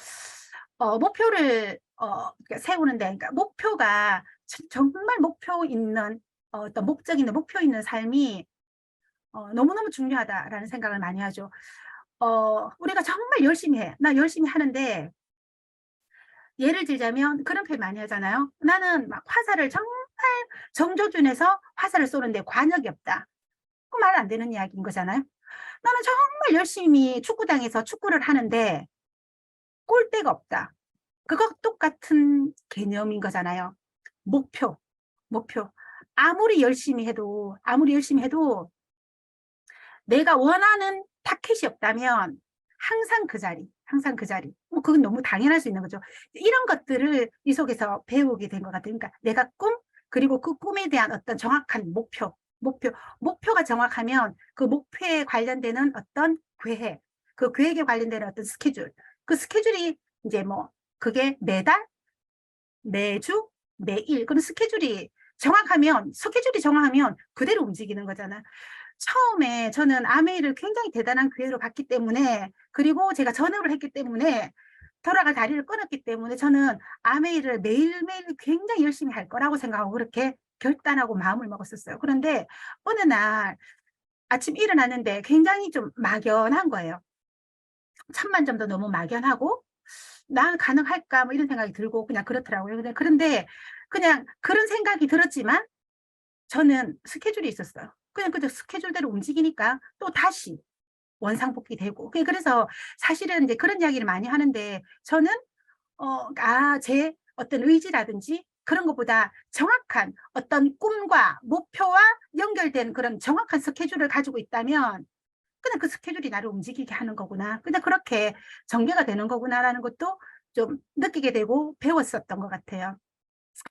목표를 그러니까 세우는데 그러니까 목표가 정말 목표 있는 어떤 목적 있는 목표 있는 삶이 너무너무 중요하다라는 생각을 많이 하죠. 우리가 정말 열심히 해. 나 열심히 하는데 예를 들자면 그런 표현 많이 하잖아요. 나는 막 화살을 정말 정조준에서 화살을 쏘는데 관역이 없다. 그 말 안 되는 이야기인 거잖아요. 나는 정말 열심히 축구장에서 축구를 하는데 골대가 없다. 그거 똑같은 개념인 거잖아요. 목표, 목표. 아무리 열심히 해도 내가 원하는 타켓이 없다면 항상 그 자리. 뭐 그건 너무 당연할 수 있는 거죠. 이런 것들을 이 속에서 배우게 된 것 같아요. 그러니까 내가 그리고 그 꿈에 대한 어떤 정확한 목표가 정확하면 그 목표에 관련되는 어떤 계획, 그 계획에 관련되는 어떤 스케줄, 그 스케줄이 이제 뭐 그게 매달, 매주, 매일 그런 스케줄이 정확하면 그대로 움직이는 거잖아. 처음에 저는 아메이를 굉장히 대단한 기회로 봤기 때문에, 그리고 제가 전업을 했기 때문에, 돌아갈 다리를 끊었기 때문에 저는 아메이를 매일매일 굉장히 열심히 할 거라고 생각하고 그렇게 결단하고 마음을 먹었었어요. 그런데 어느 날 아침 일어났는데 굉장히 좀 막연한 거예요. 천만 점도 너무 막연하고 난 가능할까 뭐 이런 생각이 들고 그냥 그렇더라고요. 그런데 그냥 그런 생각이 들었지만 저는 스케줄이 있었어요. 그냥 그 스케줄대로 움직이니까 또 다시 원상복귀 되고. 그래서 사실은 이제 그런 이야기를 많이 하는데 저는 제 어떤 의지라든지 그런 것보다 정확한 어떤 꿈과 목표와 연결된 그런 정확한 스케줄을 가지고 있다면 그냥 그 스케줄이 나를 움직이게 하는 거구나. 그냥 그렇게 전개가 되는 거구나라는 것도 좀 느끼게 되고 배웠었던 것 같아요.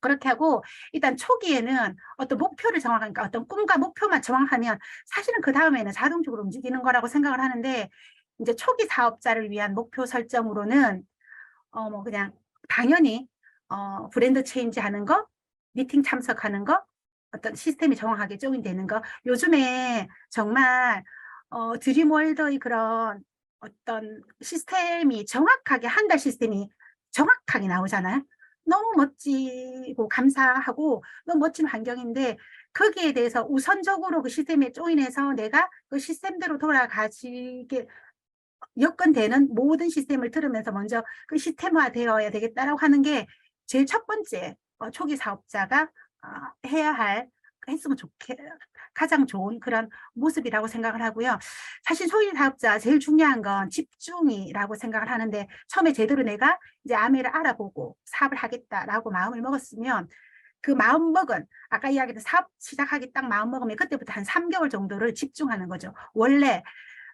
그렇게 하고 일단 초기에는 어떤 목표를 정확하니까 어떤 꿈과 목표만 정확하면 사실은 그 다음에는 자동적으로 움직이는 거라고 생각을 하는데 이제 초기 사업자를 위한 목표 설정으로는 뭐 그냥 당연히 브랜드 체인지 하는 거, 미팅 참석하는 거, 어떤 시스템이 정확하게 조인되는 거. 요즘에 정말 드림월드의 그런 어떤 시스템이 정확하게 한 달 시스템이 정확하게 나오잖아요. 너무 멋지고 감사하고 너무 멋진 환경인데 거기에 대해서 우선적으로 그 시스템에 조인해서 내가 그 시스템대로 돌아가지게 여건되는 모든 시스템을 들으면서 먼저 그 시스템화 되어야 되겠다라고 하는 게 제일 첫 번째 초기 사업자가 해야 할 했으면 좋게 가장 좋은 그런 모습이라고 생각을 하고요. 사실 초기 사업자 제일 중요한 건 집중이라고 생각을 하는데 처음에 제대로 내가 이제 아메를 알아보고 사업을 하겠다라고 마음을 먹었으면 그 마음 먹은 아까 이야기했던 사업 시작하기 딱 마음 먹으면 그때부터 한 3개월 정도를 집중하는 거죠. 원래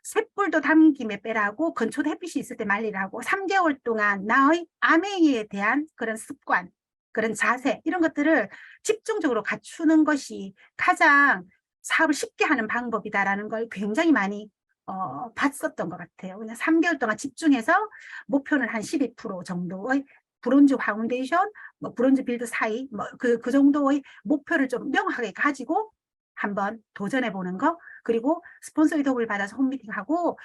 쇳불도 담김에 빼라고 건초도 햇빛이 있을 때 말리라고 3개월 동안 나의 아메이에 대한 그런 습관, 그런 자세 이런 것들을 집중적으로 갖추는 것이 가장 사업을 쉽게 하는 방법이다라는 걸 굉장히 많이 봤었던 것 같아요. 그냥 3개월 동안 집중해서 목표는 한 12% 정도의 브론즈 파운데이션, 뭐 브론즈 빌드 사이, 뭐 그 정도의 목표를 좀 명확하게 가지고 한번 도전해 보는 거. 그리고 스폰서의 도움을 받아서 홈미팅하고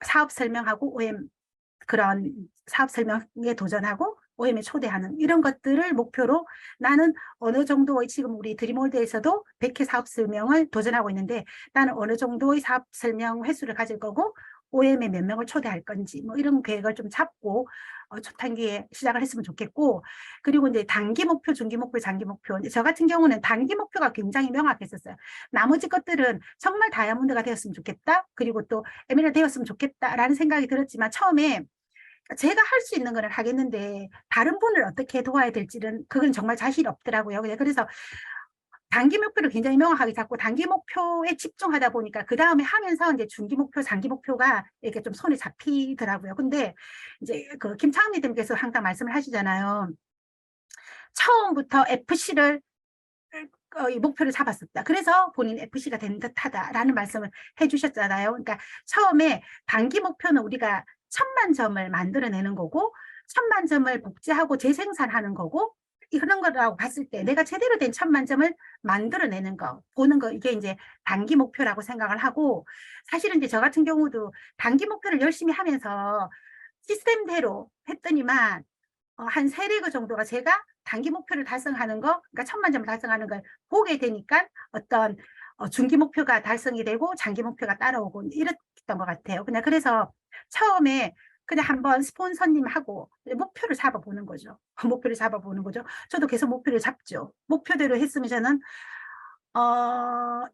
사업 설명하고 OM 그런 사업 설명에 도전하고 OM에 초대하는 이런 것들을 목표로 나는 어느 정도의 지금 우리 드림월드에서도 100회 사업 설명을 도전하고 있는데 나는 어느 정도의 사업 설명 횟수를 가질 거고 OM에 몇 명을 초대할 건지 뭐 이런 계획을 좀 잡고 초단기에 시작을 했으면 좋겠고 그리고 이제 단기 목표, 중기 목표, 장기 목표 저 같은 경우는 단기 목표가 굉장히 명확했었어요. 나머지 것들은 정말 다이아몬드가 되었으면 좋겠다. 그리고 또 에메랄드 되었으면 좋겠다라는 생각이 들었지만 처음에 제가 할 수 있는 거는 하겠는데 다른 분을 어떻게 도와야 될지는 그건 정말 자신이 없더라고요. 그래서 단기 목표를 굉장히 명확하게 잡고 단기 목표에 집중하다 보니까 그 다음에 하면서 이제 중기 목표, 장기 목표가 이렇게 좀 손에 잡히더라고요. 근데 이제 그 김창미 님께서 항상 말씀을 하시잖아요. 처음부터 FC를 이 목표를 잡았었다. 그래서 본인 FC가 된 듯하다라는 말씀을 해주셨잖아요. 그러니까 처음에 단기 목표는 우리가 1000만 점을 만들어내는 거고 1000만 점을 복제하고 재생산하는 거고 이런 거라고 봤을 때 내가 제대로 된 1000만 점을 만들어내는 거 보는 거 이게 이제 단기 목표라고 생각을 하고 사실은 이제 저 같은 경우도 단기 목표를 열심히 하면서 시스템대로 했더니만 한 3리그 정도가 제가 단기 목표를 달성하는 거, 그러니까 1000만 점을 달성하는 걸 보게 되니까 어떤 중기 목표가 달성이 되고 장기 목표가 따라오고 이랬던 것 같아요. 그냥 그래서 처음에 그냥 한번 스폰서님하고 목표를 잡아보는 거죠. 목표를 잡아보는 거죠. 저도 계속 목표를 잡죠. 목표대로 했으면 저는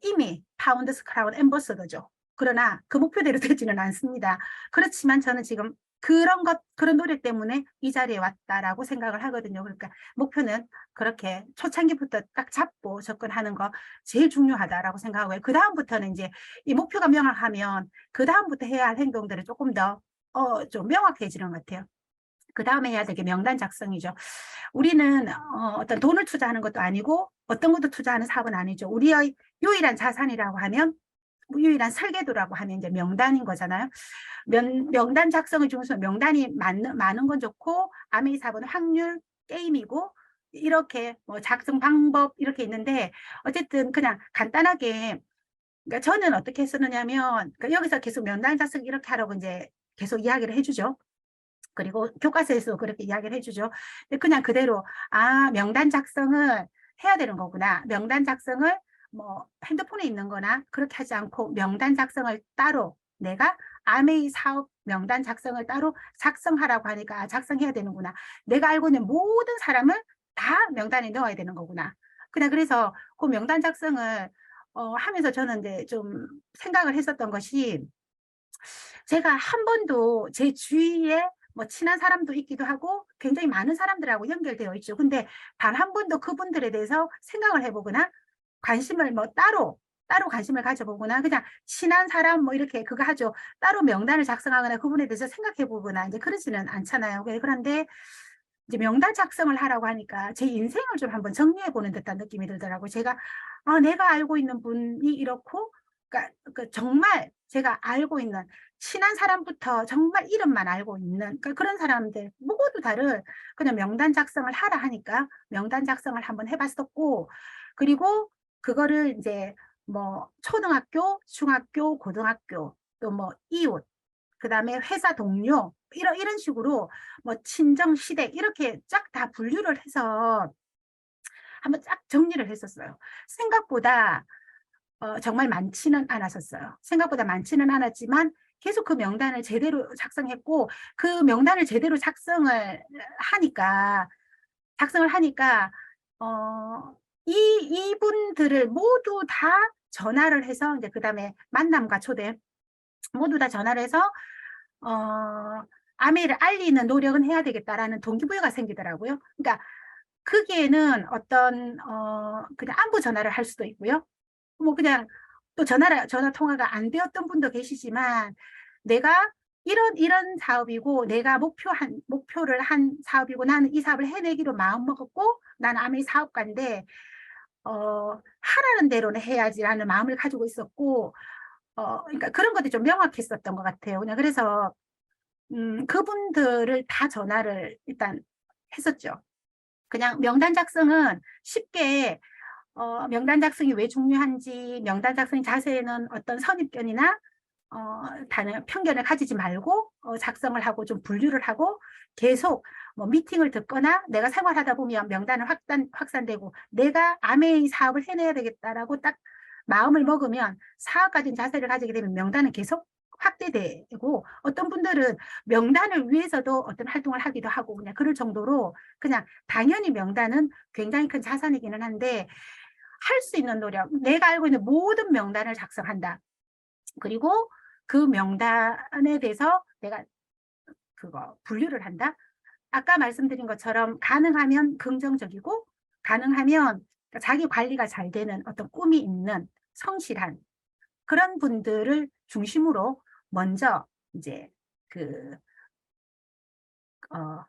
이미 파운드스 크라운 앰버서더죠. 그러나 그 목표대로 되지는 않습니다. 그렇지만 저는 지금 그런 노력 때문에 이 자리에 왔다라고 생각을 하거든요. 그러니까 목표는 그렇게 초창기부터 딱 잡고 접근하는 거 제일 중요하다라고 생각하고요. 그다음부터는 이제 이 목표가 명확하면 그다음부터 해야 할 행동들이 조금 더, 좀 명확해지는 것 같아요. 그 다음에 해야 될 게 명단 작성이죠. 우리는 어떤 돈을 투자하는 것도 아니고 어떤 것도 투자하는 사업은 아니죠. 우리의 유일한 자산이라고 하면, 유일한 설계도라고 하면 이제 명단인 거잖아요. 명단 작성을 중에서 명단이 많은 건 좋고, 아메이 사업은 확률 게임이고, 이렇게 뭐 작성 방법 이렇게 있는데, 어쨌든 그냥 간단하게, 그러니까 저는 어떻게 쓰느냐면, 그러니까 여기서 계속 명단 작성 이렇게 하라고 이제 계속 이야기를 해주죠. 그리고 교과서에서 그렇게 이야기를 해주죠. 근데 그냥 그대로, 명단 작성을 해야 되는 거구나. 명단 작성을 뭐 핸드폰에 있는 거나 그렇게 하지 않고 명단 작성을 따로, 내가 아메이 사업 명단 작성을 따로 작성하라고 하니까 작성해야 되는구나. 내가 알고 있는 모든 사람을 다 명단에 넣어야 되는 거구나. 그냥 그래서 그 명단 작성을 하면서 저는 이제 좀 생각을 했었던 것이, 제가 한 번도 제 주위에 뭐 친한 사람도 있기도 하고 굉장히 많은 사람들하고 연결되어 있죠. 근데 단 한 번도 그분들에 대해서 생각을 해보거나 관심을 뭐 따로 관심을 가져보거나, 그냥 친한 사람 뭐 이렇게 그거 하죠. 따로 명단을 작성하거나 그분에 대해서 생각해보거나 이제 그러지는 않잖아요. 그런데 이제 명단 작성을 하라고 하니까 제 인생을 좀 한번 정리해보는 듯한 느낌이 들더라고요. 제가 내가 알고 있는 분이 이렇고, 그러니까 정말 제가 알고 있는 친한 사람부터 정말 이름만 알고 있는, 그러니까 그런 사람들 모두 다를 그냥 명단 작성을 하라 하니까 명단 작성을 한번 해봤었고, 그리고 그거를 이제 뭐 초등학교, 중학교, 고등학교, 또 뭐 이웃, 그다음에 회사 동료, 이런 식으로 뭐 친정, 시댁 이렇게 쫙 다 분류를 해서 한번 쫙 정리를 했었어요. 생각보다 정말 많지는 않았었어요. 생각보다 많지는 않았지만 계속 그 명단을 제대로 작성했고, 그 명단을 제대로 작성을 하니까 이분들을 모두 다 전화를 해서, 이제 그다음에 만남과 초대 모두 다 전화를 해서 아메이를 알리는 노력은 해야 되겠다라는 동기부여가 생기더라고요. 그러니까 거기에는 어떤 그냥 안부 전화를 할 수도 있고요. 뭐 그냥 또 전화 통화가 안 되었던 분도 계시지만, 내가 이런 사업이고 내가 목표를 한 사업이고 나는 이 사업을 해내기로 마음 먹었고 나는 아메이 사업가인데 하라는 대로는 해야지라는 마음을 가지고 있었고, 그러니까 그런 것들이 좀 명확했었던 것 같아요. 그냥 그래서 그분들을 다 전화를 일단 했었죠. 그냥 명단 작성은 쉽게, 명단 작성이 왜 중요한지, 명단 작성 자세에는 어떤 선입견이나 다른 편견을 가지지 말고 작성을 하고 좀 분류를 하고 계속 뭐 미팅을 듣거나, 내가 생활하다 보면 명단을 확산되고 내가 아메이 사업을 해내야 되겠다라고 딱 마음을 먹으면, 사업가진 자세를 가지게 되면 명단은 계속 확대되고, 어떤 분들은 명단을 위해서도 어떤 활동을 하기도 하고 그냥 그럴 정도로, 그냥 당연히 명단은 굉장히 큰 자산이기는 한데 할 수 있는 노력, 내가 알고 있는 모든 명단을 작성한다. 그리고 그 명단에 대해서 내가 그거 분류를 한다. 아까 말씀드린 것처럼 가능하면 긍정적이고, 가능하면 자기 관리가 잘 되는 어떤 꿈이 있는 성실한 그런 분들을 중심으로 먼저 이제 그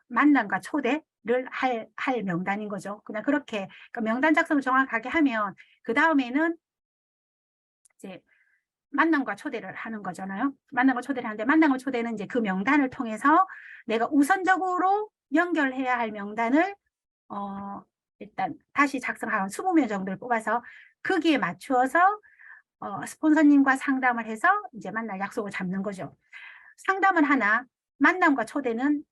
만남과 초대를 할 명단인 거죠. 그냥 그렇게, 그러니까 명단 작성을 정확하게 하면 그 다음에는 이제 만남과 초대를 하는 거잖아요. 만남과 초대를 하는데, 만남과 초대는 이제 그 명단을 통해서 내가 우선적으로 연결해야 할 명단을 일단 다시 작성한 20명 정도를 뽑아서 거기에 맞추어서 스폰서님과 상담을 해서 이제 만날 약속을 잡는 거죠. 상담은 하나, 만남과 초대는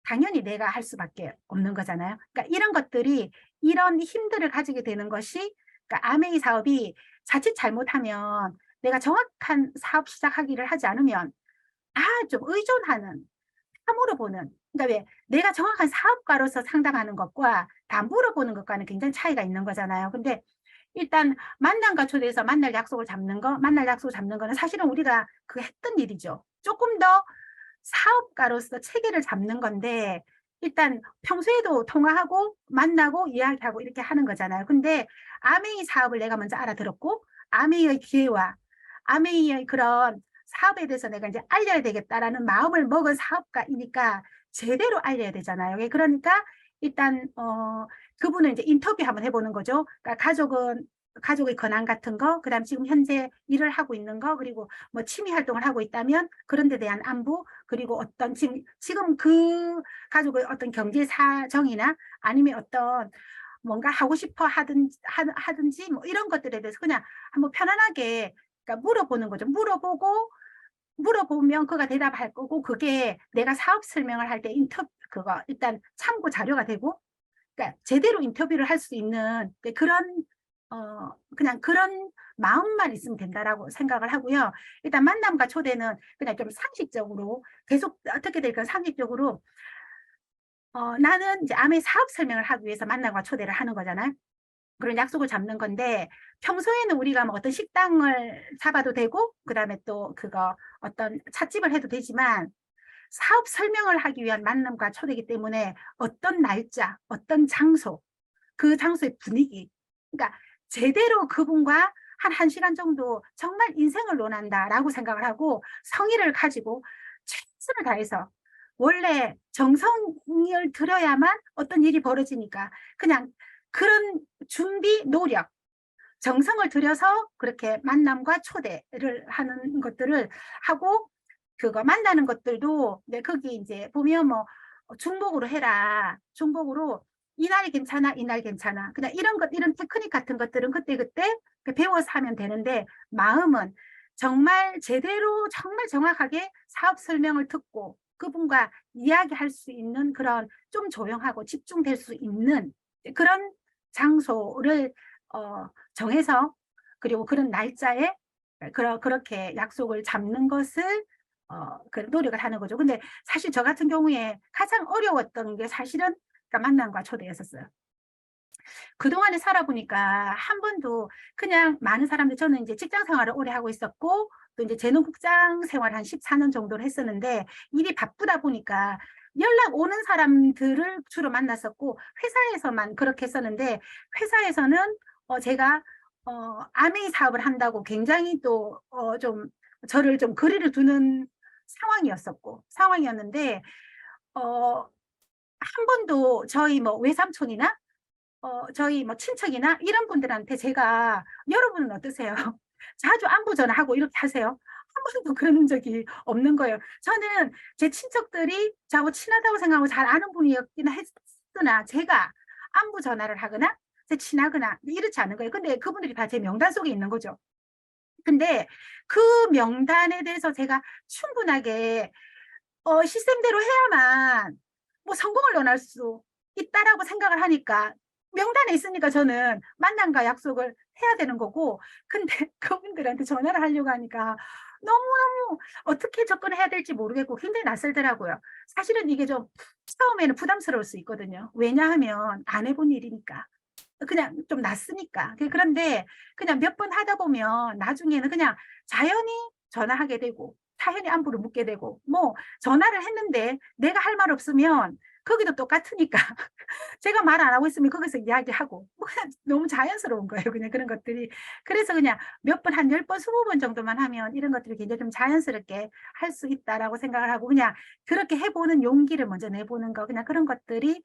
당연히 내가 할 수밖에 없는 거잖아요. 그러니까 이런 것들이, 이런 힘들을 가지게 되는 것이, 그러니까 아메이 사업이 자칫 잘못하면, 내가 정확한 사업 시작하기를 하지 않으면 좀 의존하는, 다 물어보는, 그러니까 왜 내가 정확한 사업가로서 상담하는 것과 다 물어보는 것과는 굉장히 차이가 있는 거잖아요. 근데 일단 만남과 초대해서 만날 약속을 잡는 거는 사실은 우리가 그 했던 일이죠. 조금 더 사업가로서 체계를 잡는 건데 일단 평소에도 통화하고 만나고 이야기하고 이렇게 하는 거잖아요. 근데 아메이 사업을 내가 먼저 알아들었고 아메이의 기회와 아메이의 그런 사업에 대해서 내가 이제 알려야 되겠다라는 마음을 먹은 사업가이니까 제대로 알려야 되잖아요. 예, 그러니까 일단 그분을 이제 인터뷰 한번 해보는 거죠. 그러니까 가족의 근황 같은 거, 그다음 지금 현재 일을 하고 있는 거, 그리고 뭐 취미 활동을 하고 있다면 그런 데 대한 안부, 그리고 어떤 지금 그 가족의 어떤 경제 사정이나 아니면 어떤 뭔가 하고 싶어 하든지 뭐 이런 것들에 대해서 그냥 한번 편안하게 그러니까 물어보는 거죠. 물어보면 그가 대답할 거고 그게 내가 사업 설명을 할 때 그거 일단 참고 자료가 되고 그러니까 제대로 인터뷰를 할 수 있는 그런 그냥 그런 마음만 있으면 된다라고 생각을 하고요. 일단 만남과 초대는 그냥 좀 상식적으로 계속 어떻게 될까 상식적으로 나는 이제 암의 사업 설명을 하기 위해서 만남과 초대를 하는 거잖아요. 그런 약속을 잡는 건데 평소에는 우리가 뭐 어떤 식당을 잡아도 되고 그다음에 또 그거 어떤 찻집을 해도 되지만 사업 설명을 하기 위한 만남과 초대이기 때문에 어떤 날짜, 어떤 장소, 그 장소의 분위기 그러니까 제대로 그분과 한 1시간 정도 정말 인생을 논한다라고 생각을 하고 성의를 가지고 최선을 다해서 원래 정성을 들여야만 어떤 일이 벌어지니까 그냥 그런 준비, 노력, 정성을 들여서 그렇게 만남과 초대를 하는 것들을 하고 그거 만나는 것들도 네, 거기 이제 보면 뭐 중복으로 해라. 중복으로 이날 괜찮아, 이날 괜찮아. 그냥 이런 것, 이런 테크닉 같은 것들은 그때그때 배워서 하면 되는데 마음은 정말 제대로 정말 정확하게 사업 설명을 듣고 그분과 이야기할 수 있는 그런 좀 조용하고 집중될 수 있는 그런 장소를 정해서 그리고 그런 날짜에 그렇게 약속을 잡는 것을 그 노력을 하는 거죠. 근데 사실 저 같은 경우에 가장 어려웠던 게 사실은 그러니까 만남과 초대였었어요. 그동안에 살아보니까 한 번도 그냥 많은 사람들 저는 이제 직장 생활을 오래 하고 있었고 또 이제 재능국장 생활 한 14년 정도를 했었는데 일이 바쁘다 보니까 연락 오는 사람들을 주로 만났었고 회사에서만 그렇게 했었는데 회사에서는 제가 아메이 사업을 한다고 굉장히 또 좀 저를 좀 거리를 두는 상황이었는데 한 번도 저희 뭐 외삼촌이나 저희 뭐 친척이나 이런 분들한테 제가 여러분은 어떠세요? 자주 안부 전화하고 이렇게 하세요? 한 번도 그런 적이 없는 거예요. 저는 제 친척들이 저하고 친하다고 생각하고 잘 아는 분이었긴 했으나 제가 안부 전화를 하거나 제 친하거나 이렇지 않은 거예요. 근데 그분들이 다 제 명단 속에 있는 거죠. 근데 그 명단에 대해서 제가 충분하게 시스템대로 해야만 뭐 성공을 논할 수 있다라고 생각을 하니까 명단에 있으니까 저는 만남과 약속을 해야 되는 거고 근데 그분들한테 전화를 하려고 하니까 너무너무 어떻게 접근해야 될지 모르겠고 굉장히 낯설더라고요. 사실은 이게 좀 처음에는 부담스러울 수 있거든요. 왜냐하면 안 해본 일이니까. 그냥 좀 낯으니까. 그런데 그냥 몇 번 하다 보면 나중에는 그냥 자연히 전화하게 되고 자연히 안부를 묻게 되고 뭐 전화를 했는데 내가 할 말 없으면 거기도 똑같으니까 제가 말 안 하고 있으면 거기서 이야기하고 뭐 그냥 너무 자연스러운 거예요. 그냥 그런 것들이. 그래서 그냥 몇 번, 한 10번, 20번 정도만 하면 이런 것들이 굉장히 좀 자연스럽게 할 수 있다라고 생각을 하고 그냥 그렇게 해보는 용기를 먼저 내보는 거 그냥 그런 것들이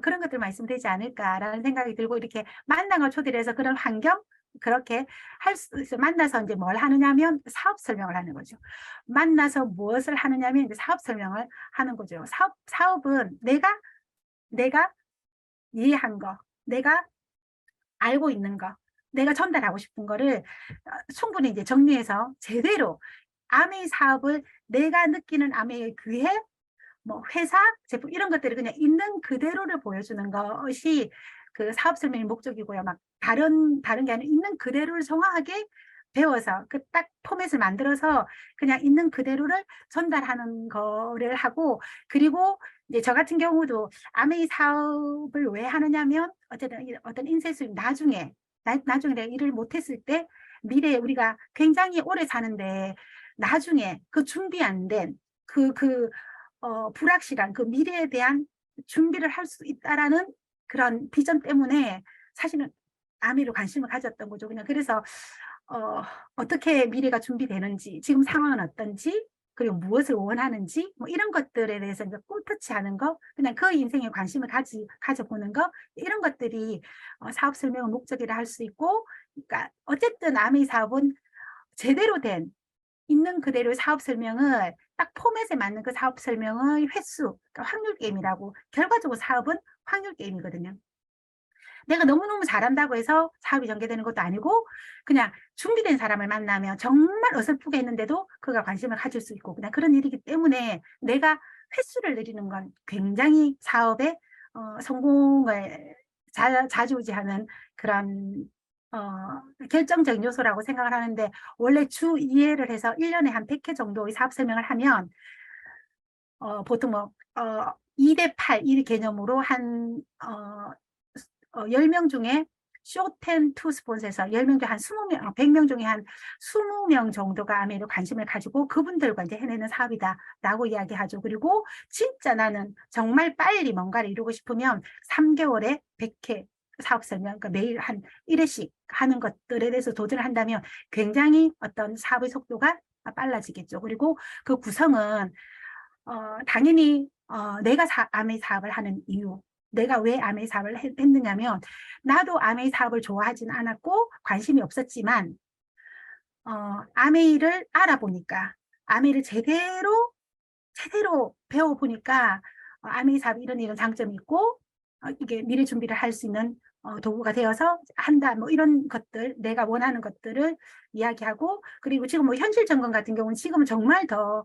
그런 것들만 있으면 되지 않을까라는 생각이 들고 이렇게 만남을 초대를 해서 그런 환경 그렇게 할 수 있어 만나서 이제 뭘 하느냐면 사업 설명을 하는 거죠. 만나서 무엇을 하느냐면 이제 사업 설명을 하는 거죠. 사업은 내가 이해한 거, 내가 알고 있는 거, 내가 전달하고 싶은 거를 충분히 이제 정리해서 제대로 아메이 사업을 내가 느끼는 아메이의 귀해 뭐 회사, 제품 이런 것들을 그냥 있는 그대로를 보여주는 것이 그 사업 설명의 목적이고요. 막 다른 게 아니라 있는 그대로를 정확하게 배워서 그 딱 포맷을 만들어서 그냥 있는 그대로를 전달하는 거를 하고 그리고 이제 저 같은 경우도 아메이 사업을 왜 하느냐면 어쨌든 어떤 인생 수입 나중에 내가 일을 못했을 때 미래에 우리가 굉장히 오래 사는데 나중에 그 준비 안 된 불확실한 그 미래에 대한 준비를 할 수 있다라는 그런 비전 때문에 사실은 아미로 관심을 가졌던 거죠. 그냥 그래서 어떻게 미래가 준비되는지, 지금 상황은 어떤지, 그리고 무엇을 원하는지, 뭐 이런 것들에 대해서 이제 꿀터치하는 거, 그냥 그 인생에 관심을 가져보는 거, 이런 것들이 사업 설명의 목적이라 할 수 있고, 그러니까 어쨌든 아미 사업은 제대로 된 있는 그대로의 사업 설명을 딱 포맷에 맞는 그 사업 설명의 횟수, 그러니까 확률 게임이라고. 결과적으로 사업은 확률 게임이거든요. 내가 너무너무 잘한다고 해서 사업이 전개되는 것도 아니고, 그냥 준비된 사람을 만나면 정말 어설프게 했는데도 그가 관심을 가질 수 있고, 그냥 그런 일이기 때문에 내가 횟수를 늘리는 건 굉장히 사업의 성공을 좌지우지하는 그런 결정적인 요소라고 생각을 하는데, 원래 주 2회를 해서 1년에 한 100회 정도의 사업 설명을 하면 보통 뭐 2대 8 이 개념으로 한 10명 중에 쇼텐 투 스폰서에서 10명 중에 한 20명, 100명 중에 한 20명 정도가 아메로 관심을 가지고 그분들과 이제 해내는 사업이다라고 이야기하죠. 그리고 진짜 나는 정말 빨리 뭔가를 이루고 싶으면 3개월에 100회 사업 설명, 그러니까 매일 한 1회씩 하는 것들에 대해서 도전을 한다면 굉장히 어떤 사업의 속도가 빨라지겠죠. 그리고 그 구성은 당연히 내가 아메이 사업을 하는 이유, 내가 왜 아메이 사업을 했느냐면, 나도 아메이 사업을 좋아하진 않았고 관심이 없었지만 아메이를 알아보니까, 아메이를 제대로 배워보니까 아메이 사업이 이런 장점이 있고 이게 미래 준비를 할 수 있는 도구가 되어서 한다, 뭐 이런 것들, 내가 원하는 것들을 이야기하고, 그리고 지금 뭐 현실 점검 같은 경우는 지금은 정말 더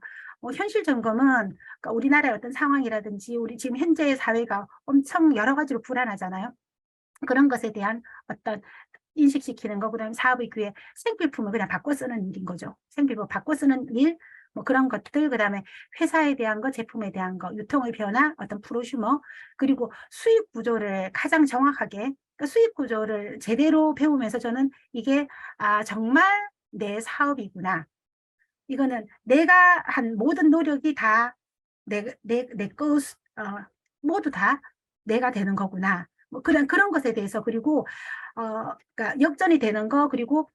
현실 점검은, 그러니까 우리나라의 어떤 상황이라든지 우리 지금 현재의 사회가 엄청 여러 가지로 불안하잖아요. 그런 것에 대한 어떤 인식시키는 거, 그다음에 사업의 기회, 생필품을 그냥 바꿔 쓰는 일인 거죠. 생필품 바꿔 쓰는 일, 뭐 그런 것들, 그다음에 회사에 대한 거, 제품에 대한 거, 유통의 변화, 어떤 프로슈머, 그리고 수익 구조를 가장 정확하게, 그러니까 수익 구조를 제대로 배우면서 저는 이게 정말 내 사업이구나. 이거는 내가 한 모든 노력이 다 내 모두 다 내가 되는 거구나. 뭐 그런 것에 대해서, 그리고 그러니까 역전이 되는 거, 그리고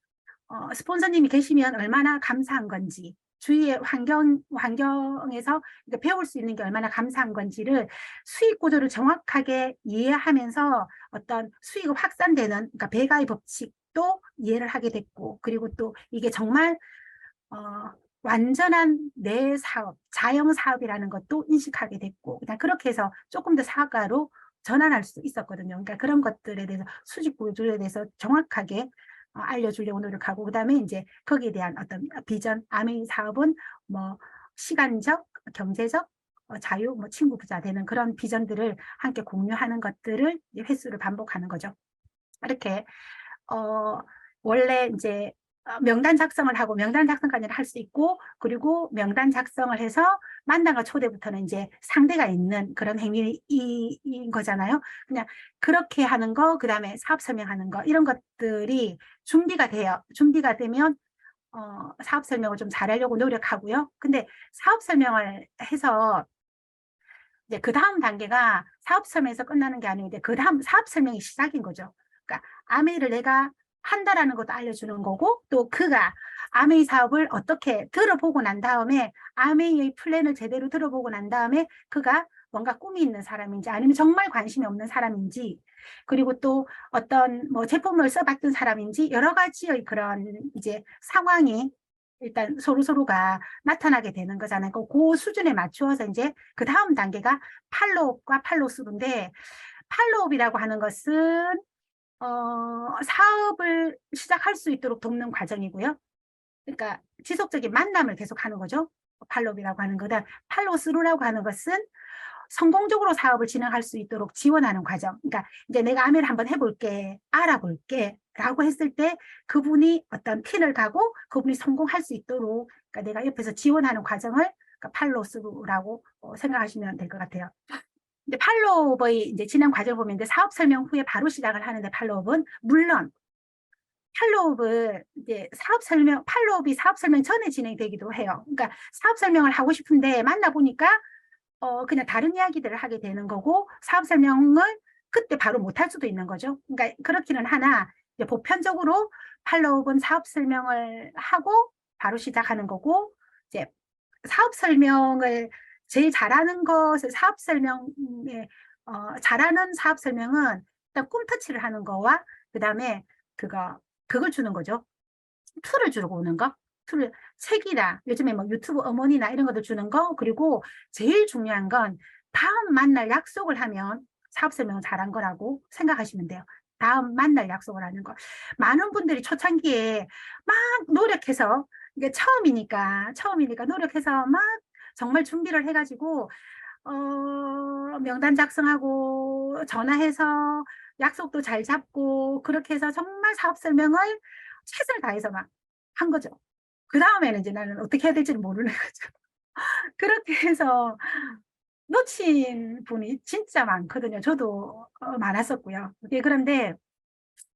스폰서님이 계시면 얼마나 감사한 건지, 주위의 환경에서 배울 수 있는 게 얼마나 감사한 건지를, 수익 구조를 정확하게 이해하면서 어떤 수익이 확산되는, 그러니까 배가의 법칙도 이해를 하게 됐고, 그리고 또 이게 정말 완전한 내 사업, 자영 사업이라는 것도 인식하게 됐고, 그냥 그렇게 해서 조금 더 사과로 전환할 수 있었거든요. 그러니까 그런 것들에 대해서, 수직 구조에 대해서 정확하게 알려주려고 노력하고, 그다음에 이제 거기에 대한 어떤 비전, 아메이 사업은 뭐 시간적, 경제적 자유, 뭐 친구 부자 되는 그런 비전들을 함께 공유하는 것들을 횟수를 반복하는 거죠. 이렇게 원래 이제 명단 작성을 하고, 명단 작성까지는 할 수 있고, 그리고 명단 작성을 해서 만남과 초대부터는 이제 상대가 있는 그런 행위인 거잖아요. 그냥 그렇게 하는 거, 그 다음에 사업 설명하는 거, 이런 것들이 준비가 되면 사업 설명을 좀 잘하려고 노력하고요. 근데 사업 설명을 해서 이제 그 다음 단계가 사업 설명에서 끝나는 게 아니고, 그 다음 사업 설명이 시작인 거죠. 그러니까 아메이를 내가 한다라는 것도 알려주는 거고, 또 그가 아메이 사업을 어떻게 들어보고 난 다음에, 아메이의 플랜을 제대로 들어보고 난 다음에 그가 뭔가 꿈이 있는 사람인지 아니면 정말 관심이 없는 사람인지, 그리고 또 어떤 뭐 제품을 써봤던 사람인지, 여러 가지의 그런 이제 상황이 일단 서로가 나타나게 되는 거잖아요. 그 수준에 맞추어서 이제 그 다음 단계가 팔로우업과 팔로우스루인데, 팔로우업이라고 하는 것은 사업을 시작할 수 있도록 돕는 과정이고요. 그러니까 지속적인 만남을 계속하는 거죠. 팔로우업이라고 하는 거다. 팔로우스루라고 하는 것은 성공적으로 사업을 진행할 수 있도록 지원하는 과정. 그러니까 이제 내가 아메를 한번 해볼게, 알아볼게 라고 했을 때 그분이 어떤 핀을 가고 그분이 성공할 수 있도록, 그러니까 내가 옆에서 지원하는 과정을 그러니까 팔로우스루라고 생각하시면 될 것 같아요. 이제 팔로우업의 이제 진행 과정을 보면, 이제 사업 설명 후에 바로 시작을 하는데, 팔로우업은 물론 팔로업을 이제 팔로업이 사업 설명 전에 진행되기도 해요. 그러니까 사업 설명을 하고 싶은데 만나보니까 그냥 다른 이야기들을 하게 되는 거고, 사업 설명을 그때 바로 못할 수도 있는 거죠. 그러니까 그렇기는 하나, 이제 보편적으로 팔로업은 사업 설명을 하고 바로 시작하는 거고, 이제 사업 설명을 제일 잘하는 것을 잘하는 사업 설명은 일단 꿈터치를 하는 거와 그다음에 그걸 주는 거죠. 툴을 주고 오는 거. 책이나 요즘에 뭐 유튜브 어머니나 이런 것도 주는 거. 그리고 제일 중요한 건 다음 만날 약속을 하면 사업 설명을 잘한 거라고 생각하시면 돼요. 다음 만날 약속을 하는 거. 많은 분들이 초창기에 막 노력해서, 이게 처음이니까 노력해서 막 정말 준비를 해가지고 명단 작성하고 전화해서 약속도 잘 잡고 그렇게 해서 정말 사업 설명을 최선을 다해서 막 한 거죠. 그 다음에는 이제 나는 어떻게 해야 될지를 모르는 거죠. 그렇게 해서 놓친 분이 진짜 많거든요. 저도 많았었고요. 그런데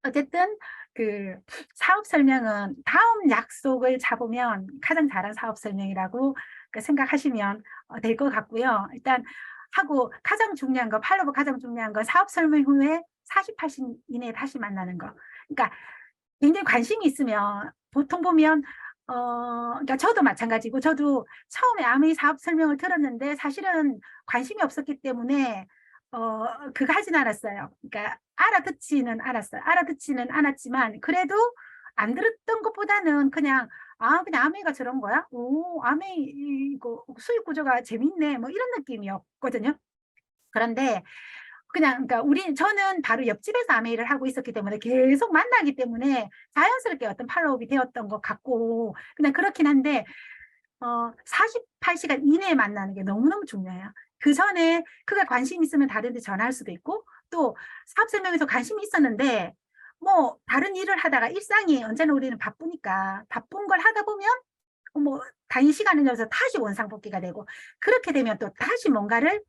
어쨌든 그 사업 설명은 다음 약속을 잡으면 가장 잘한 사업 설명이라고 생각하시면 될 것 같고요. 일단 하고 가장 중요한 거, 팔로우 가장 중요한 거, 사업 설명 후에 48시 이내에 다시 만나는 거. 그러니까 굉장히 관심이 있으면 보통 보면 그러니까 저도 마찬가지고, 저도 처음에 아메이 사업 설명을 들었는데 사실은 관심이 없었기 때문에 그거 하진 않았어요. 그러니까 알아듣지는 않았지만 그래도 안 들었던 것보다는 그냥 아메이가 저런 거야? 오, 아메이 이거 수익 구조가 재밌네. 뭐 이런 느낌이었거든요. 그런데 그러니까 저는 바로 옆집에서 아메이를 하고 있었기 때문에 계속 만나기 때문에 자연스럽게 어떤 팔로업이 되었던 것 같고, 그냥 그렇긴 한데 48시간 이내에 만나는 게 너무너무 중요해요. 그 전에 그가 관심 있으면 다른 데 전화할 수도 있고, 또 사업 설명에서 관심이 있었는데 뭐 다른 일을 하다가, 일상이 언제나 우리는 바쁘니까 바쁜 걸 하다 보면 뭐 단위 시간을 내서 다시 원상복귀가 되고, 그렇게 되면 또 다시 뭔가를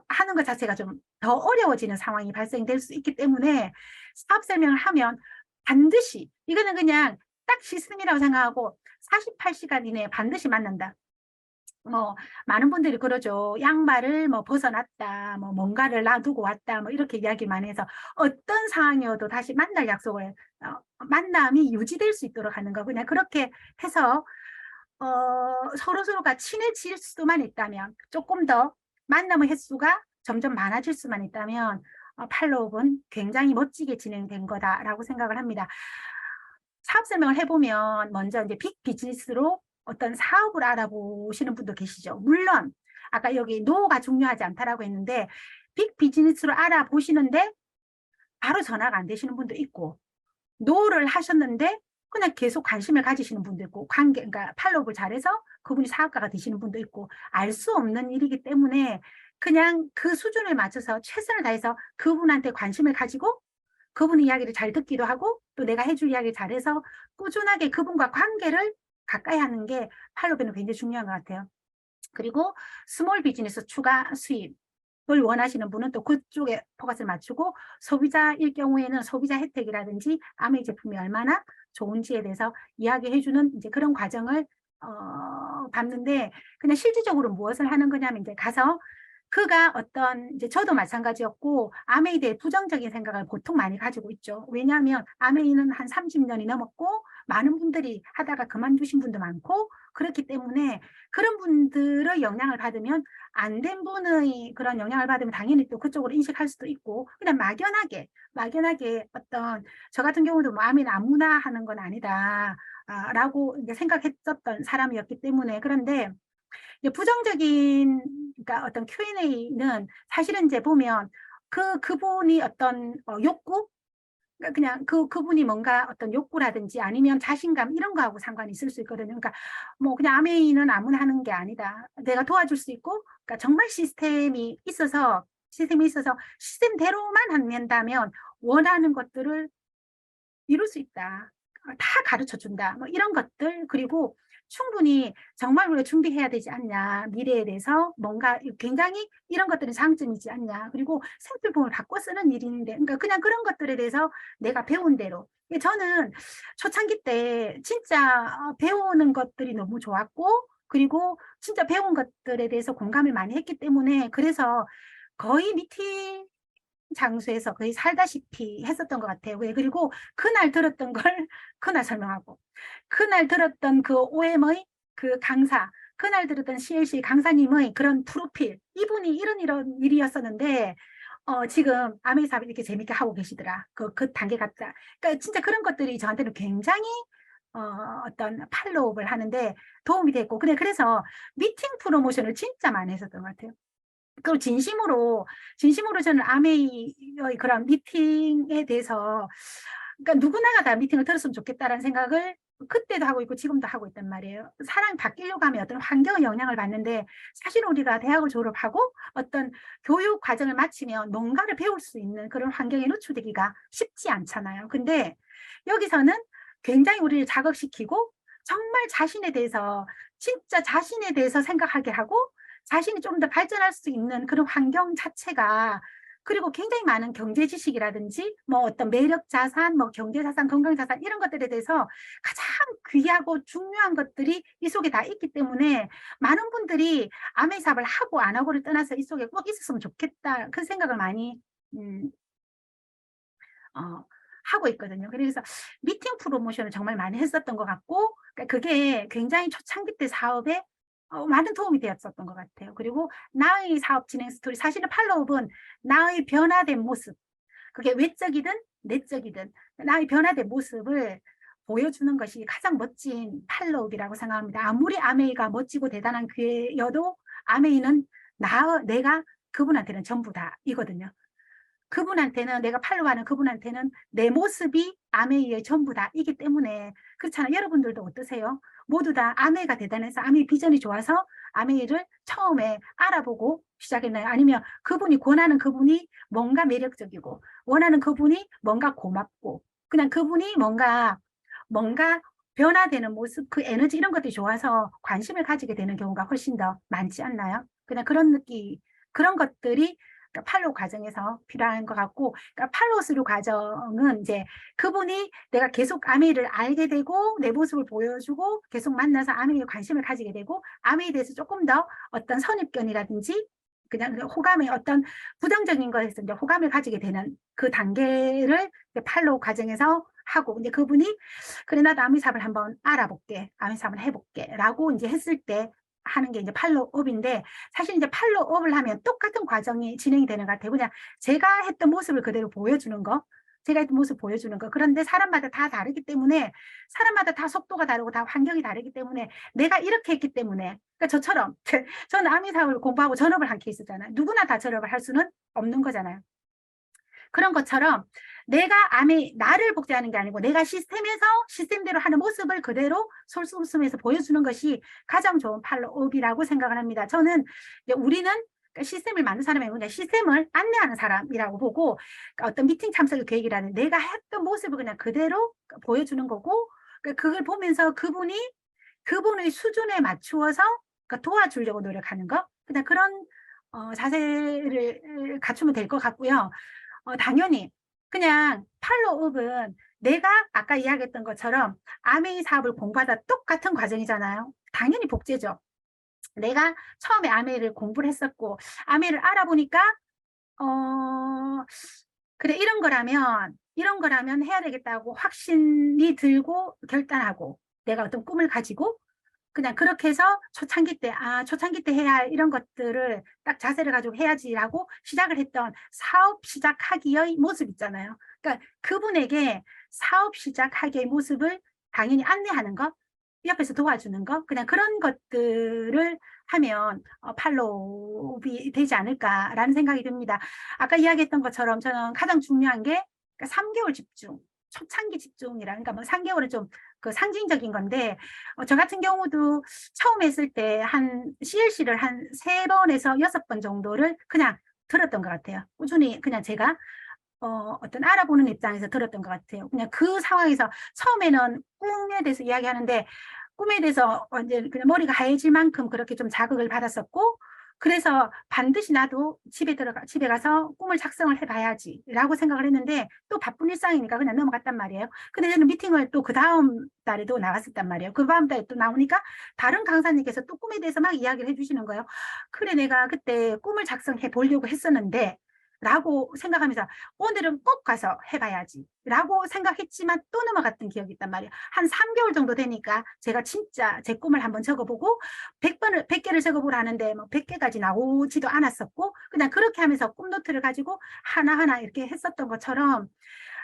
하는 것 자체가 좀 더 어려워지는 상황이 발생될 수 있기 때문에 사업 설명을 하면 반드시, 이거는 그냥 딱 시스템이라고 생각하고 48시간 이내에 반드시 만난다. 뭐 많은 분들이 그러죠. 양말을 뭐 벗어놨다, 뭐 뭔가를 놔두고 왔다, 뭐 이렇게 이야기 많이 해서 어떤 상황이어도 다시 만날 약속을 만남이 유지될 수 있도록 하는 거. 그냥 그렇게 해서 서로가 친해질 수만 있다면, 조금 더 만남의 횟수가 점점 많아질 수만 있다면 팔로업은 굉장히 멋지게 진행된 거다라고 생각을 합니다. 사업 설명을 해보면 먼저 이제 빅 비즈니스로 어떤 사업을 알아보시는 분도 계시죠. 물론 아까 여기 노가 중요하지 않다라고 했는데, 빅 비즈니스로 알아보시는데 바로 전화가 안 되시는 분도 있고, 노를 하셨는데 그냥 계속 관심을 가지시는 분도 있고, 그러니까 팔로우를 잘해서 그분이 사업가가 되시는 분도 있고, 알 수 없는 일이기 때문에 그냥 그 수준에 맞춰서 최선을 다해서 그분한테 관심을 가지고 그분 이야기를 잘 듣기도 하고, 또 내가 해줄 이야기를 잘해서 꾸준하게 그분과 관계를 가까이 하는 게 팔로우는 굉장히 중요한 것 같아요. 그리고 스몰 비즈니스 추가 수입을 원하시는 분은 또 그쪽에 포커스를 맞추고, 소비자일 경우에는 소비자 혜택이라든지 아메이 제품이 얼마나 좋은지에 대해서 이야기해주는 이제 그런 과정을 봤는데, 그냥 실질적으로 무엇을 하는 거냐면 이제 가서 그가 이제 저도 마찬가지였고, 아메이에 대해 부정적인 생각을 보통 많이 가지고 있죠. 왜냐하면 아메이는 한 30년이 넘었고 많은 분들이 하다가 그만두신 분도 많고, 그렇기 때문에 그런 분들의 영향을 받으면, 안 된 분의 그런 영향을 받으면 당연히 또 그쪽으로 인식할 수도 있고, 그냥 막연하게 저 같은 경우도 뭐 아메이는 아무나 하는 건 아니다 라고 생각했었던 사람이었기 때문에. 그런데 부정적인, 그러니까 어떤 Q&A는 사실은 이제 보면 그분이 어떤 욕구, 그러니까 그냥 그분이 뭔가 어떤 욕구라든지 아니면 자신감 이런 거하고 상관이 있을 수 있거든요. 그러니까 뭐 그냥 아메이는 아무나 하는 게 아니다. 내가 도와줄 수 있고, 그러니까 정말 시스템이 있어서 시스템대로만 한다면 원하는 것들을 이룰 수 있다. 다 가르쳐 준다. 뭐 이런 것들. 그리고 충분히 정말 우리가 준비해야 되지 않냐. 미래에 대해서 뭔가 굉장히 이런 것들은 장점이지 않냐. 그리고 생필품을 바꿔 쓰는 일인데, 그러니까 그냥 그런 것들에 대해서 내가 배운 대로. 저는 초창기 때 진짜 배우는 것들이 너무 좋았고, 그리고 진짜 배운 것들에 대해서 공감을 많이 했기 때문에, 그래서 거의 미팅 장소에서 거의 살다시피 했었던 것 같아요. 그리고 그날 들었던 걸 그날 설명하고, 그날 들었던 그 OM의 그 강사, 그날 들었던 CLC 강사님의 그런 프로필, 이분이 이런 일이었었는데, 지금 아메이 사업을 이렇게 재밌게 하고 계시더라. 그 단계 같다. 그러니까 진짜 그런 것들이 저한테는 굉장히 어떤 팔로우업을 하는데 도움이 됐고, 그래서 미팅 프로모션을 진짜 많이 했었던 것 같아요. 그리고 진심으로 저는 아메이의 그런 미팅에 대해서, 그러니까 누구나가 다 미팅을 들었으면 좋겠다라는 생각을 그때도 하고 있고 지금도 하고 있단 말이에요. 사람이 바뀌려고 하면 어떤 환경의 영향을 받는데, 사실 우리가 대학을 졸업하고 어떤 교육 과정을 마치면 뭔가를 배울 수 있는 그런 환경에 노출되기가 쉽지 않잖아요. 근데 여기서는 굉장히 우리를 자극시키고, 정말 자신에 대해서, 진짜 자신에 대해서 생각하게 하고, 자신이 좀 더 발전할 수 있는 그런 환경 자체가, 그리고 굉장히 많은 경제 지식이라든지 뭐 어떤 매력 자산, 뭐 경제 자산, 건강 자산, 이런 것들에 대해서 가장 귀하고 중요한 것들이 이 속에 다 있기 때문에, 많은 분들이 아메 사업을 하고 안 하고를 떠나서 이 속에 꼭 있었으면 좋겠다, 그 생각을 많이 음, 어, 하고 있거든요. 그래서 미팅 프로모션을 정말 많이 했었던 것 같고, 그러니까 그게 굉장히 초창기 때 사업에 많은 도움이 되었었던 것 같아요. 그리고 나의 사업 진행 스토리, 사실은 팔로업은 나의 변화된 모습, 그게 외적이든 내적이든 나의 변화된 모습을 보여주는 것이 가장 멋진 팔로업이라고 생각합니다. 아무리 아메이가 멋지고 대단한 귀여도 아메이는 내가 그분한테는 전부 다이거든요. 그분한테는, 내가 팔로우하는 그분한테는 내 모습이 아메이의 전부 다이기 때문에. 그렇잖아요. 여러분들도 어떠세요? 모두 다 아메이가 대단해서, 아메이 비전이 좋아서 아메이를 처음에 알아보고 시작했나요? 아니면 그분이 권하는 그분이 뭔가 매력적이고, 원하는 그분이 뭔가 고맙고, 그냥 그분이 뭔가 변화되는 모습, 그 에너지, 이런 것들이 좋아서 관심을 가지게 되는 경우가 훨씬 더 많지 않나요? 그냥 그런 느낌, 그런 것들이 그러니까 팔로우 과정에서 필요한 것 같고, 그러니까 팔로우 스루 과정은 이제 그분이, 내가 계속 아메이를 알게 되고 내 모습을 보여주고 계속 만나서 아메이에 관심을 가지게 되고, 아메이에 대해서 조금 더 어떤 선입견이라든지 그냥 호감의 어떤 부정적인 것에서 이제 호감을 가지게 되는 그 단계를 팔로우 과정에서 하고, 이제 그분이 그래 나도 아메이 사업을 한번 알아볼게, 아메이 사업을 해볼게 라고 이제 했을 때 하는 게 이제 팔로우업인데, 사실 이제 팔로우업을 하면 똑같은 과정이 진행이 되는 것 같아요. 그냥 제가 했던 모습을 그대로 보여주는 거, 제가 했던 모습 보여주는 거. 그런데 사람마다 다 다르기 때문에, 사람마다 다 속도가 다르고 다 환경이 다르기 때문에, 내가 이렇게 했기 때문에, 그러니까 저처럼 저는 아미 사업을 공부하고 전업을 한 케이스잖아요. 누구나 다 전업을 할 수는 없는 거잖아요. 그런 것처럼 내가 나를 복제하는 게 아니고 내가 시스템에서 시스템대로 하는 모습을 그대로 솔솔솔에서 보여주는 것이 가장 좋은 팔로업이라고 생각을 합니다. 저는 우리는 시스템을 만든 사람이 아니고 시스템을 안내하는 사람이라고 보고, 어떤 미팅 참석의 계획이라는 내가 했던 모습을 그냥 그대로 보여주는 거고, 그걸 보면서 그분의 수준에 맞추어서 도와주려고 노력하는 거, 그냥 그런 자세를 갖추면 될 것 같고요. 당연히 그냥 팔로업은 내가 아까 이야기했던 것처럼 아메이 사업을 공부하다 똑같은 과정이잖아요. 당연히 복제죠. 내가 처음에 아메이를 공부를 했었고, 아메이를 알아보니까 그래, 이런 거라면 해야 되겠다고 확신이 들고 결단하고, 내가 어떤 꿈을 가지고 그냥 그렇게 해서 초창기 때 해야 할 이런 것들을 딱 자세를 가지고 해야지라고 시작을 했던 사업 시작하기의 모습 있잖아요. 그러니까 그분에게 사업 시작하기의 모습을 당연히 안내하는 것, 옆에서 도와주는 것, 그냥 그런 것들을 하면 팔로우이 되지 않을까라는 생각이 듭니다. 아까 이야기했던 것처럼 저는 가장 중요한 게 3개월 집중, 초창기 집중이라, 그러니까 뭐 3개월은 좀 그 상징적인 건데, 저 같은 경우도 처음 했을 때 한 CLC를 한 3번에서 6번 정도를 그냥 들었던 것 같아요. 꾸준히 그냥 제가 어떤 알아보는 입장에서 들었던 것 같아요. 그냥 그 상황에서 처음에는 꿈에 대해서 이야기하는데 꿈에 대해서 완전 그냥 머리가 하얘질 만큼 그렇게 좀 자극을 받았었고, 그래서 반드시 나도 집에 가서 꿈을 작성을 해봐야지라고 생각을 했는데 또 바쁜 일상이니까 그냥 넘어갔단 말이에요. 근데 저는 미팅을 또 그 다음 달에도 나왔었단 말이에요. 그 다음 달에 또 나오니까 다른 강사님께서 또 꿈에 대해서 막 이야기를 해주시는 거예요. 그래, 내가 그때 꿈을 작성해 보려고 했었는데 라고 생각하면서 오늘은 꼭 가서 해봐야지 라고 생각했지만 또 넘어갔던 기억이 있단 말이에요. 한 3개월 정도 되니까 제가 진짜 제 꿈을 한번 적어보고 100개를 적어보라 하는데 뭐 100개까지 나오지도 않았었고 그냥 그렇게 하면서 꿈노트를 가지고 하나하나 이렇게 했었던 것처럼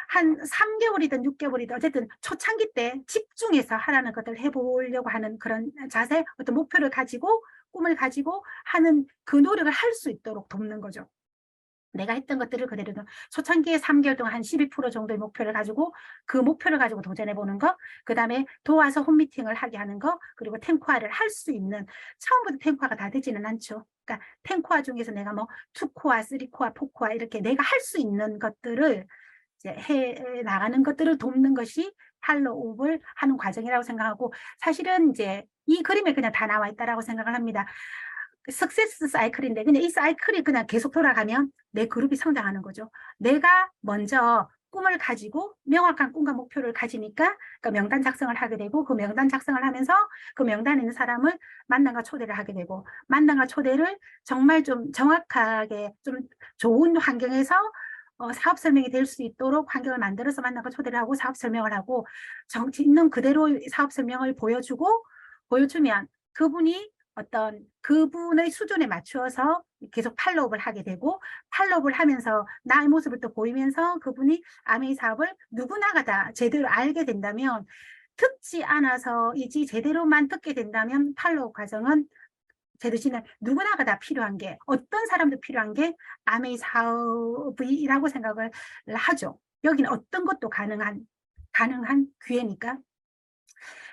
한 3개월이든 6개월이든 어쨌든 초창기 때 집중해서 하라는 것들을 해보려고 하는 그런 자세, 어떤 목표를 가지고 꿈을 가지고 하는 그 노력을 할 수 있도록 돕는 거죠. 내가 했던 것들을 그대로 초창기에 3개월 동안 한 12% 정도의 목표를 가지고 그 목표를 가지고 도전해 보는 거, 그 다음에 도와서 홈미팅을 하게 하는 거, 그리고 탱코아를 할 수 있는, 처음부터 탱코아가 다 되지는 않죠. 그러니까 탱코아 중에서 내가 뭐 2코아, 3코아, 4코아 이렇게 내가 할 수 있는 것들을 이제 해 나가는 것들을 돕는 것이 팔로우업을 하는 과정이라고 생각하고, 사실은 이제 이 그림에 그냥 다 나와 있다라고 생각을 합니다. 석세스 사이클인데 그냥 이 사이클이 그냥 계속 돌아가면 내 그룹이 성장하는 거죠. 내가 먼저 꿈을 가지고 명확한 꿈과 목표를 가지니까 그 명단 작성을 하게 되고, 그 명단 작성을 하면서 그 명단에 있는 사람을 만남과 초대를 하게 되고, 만남과 초대를 정말 좀 정확하게 좀 좋은 환경에서 사업 설명이 될 수 있도록 환경을 만들어서 만나고 초대를 하고 사업 설명을 하고 있는 그대로 사업 설명을 보여주면 그분이 어떤 그분의 수준에 맞추어서 계속 팔로우업을 하게 되고, 팔로우업을 하면서 나의 모습을 또 보이면서 그분이 아메이 사업을 누구나가 다 제대로 알게 된다면, 듣지 않아서이지 제대로만 듣게 된다면 팔로우 과정은 제 대신에 누구나가 다 필요한 게, 어떤 사람도 필요한 게 아메이 사업이라고 생각을 하죠. 여기는 어떤 것도 가능한 기회니까.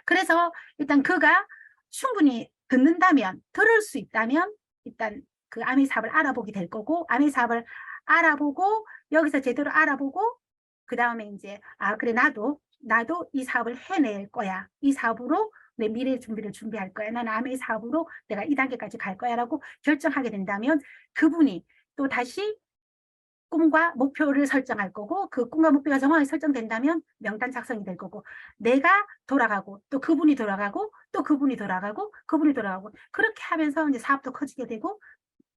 그래서 일단 그가 충분히 듣는다면, 들을 수 있다면 일단 그 아메이 사업을 알아보게 될 거고, 아메이 사업을 알아보고 여기서 제대로 알아보고 그 다음에 이제 그래, 나도 이 사업을 해낼 거야, 이 사업으로 내 미래 준비를 준비할 거야, 나는 아메이 사업으로 내가 이 단계까지 갈 거야 라고 결정하게 된다면, 그분이 또 다시 꿈과 목표를 설정할 거고, 그 꿈과 목표가 정확히 설정된다면 명단 작성이 될 거고, 내가 돌아가고 또 그분이 돌아가고 또 그분이 돌아가고 그분이 돌아가고, 그렇게 하면서 이제 사업도 커지게 되고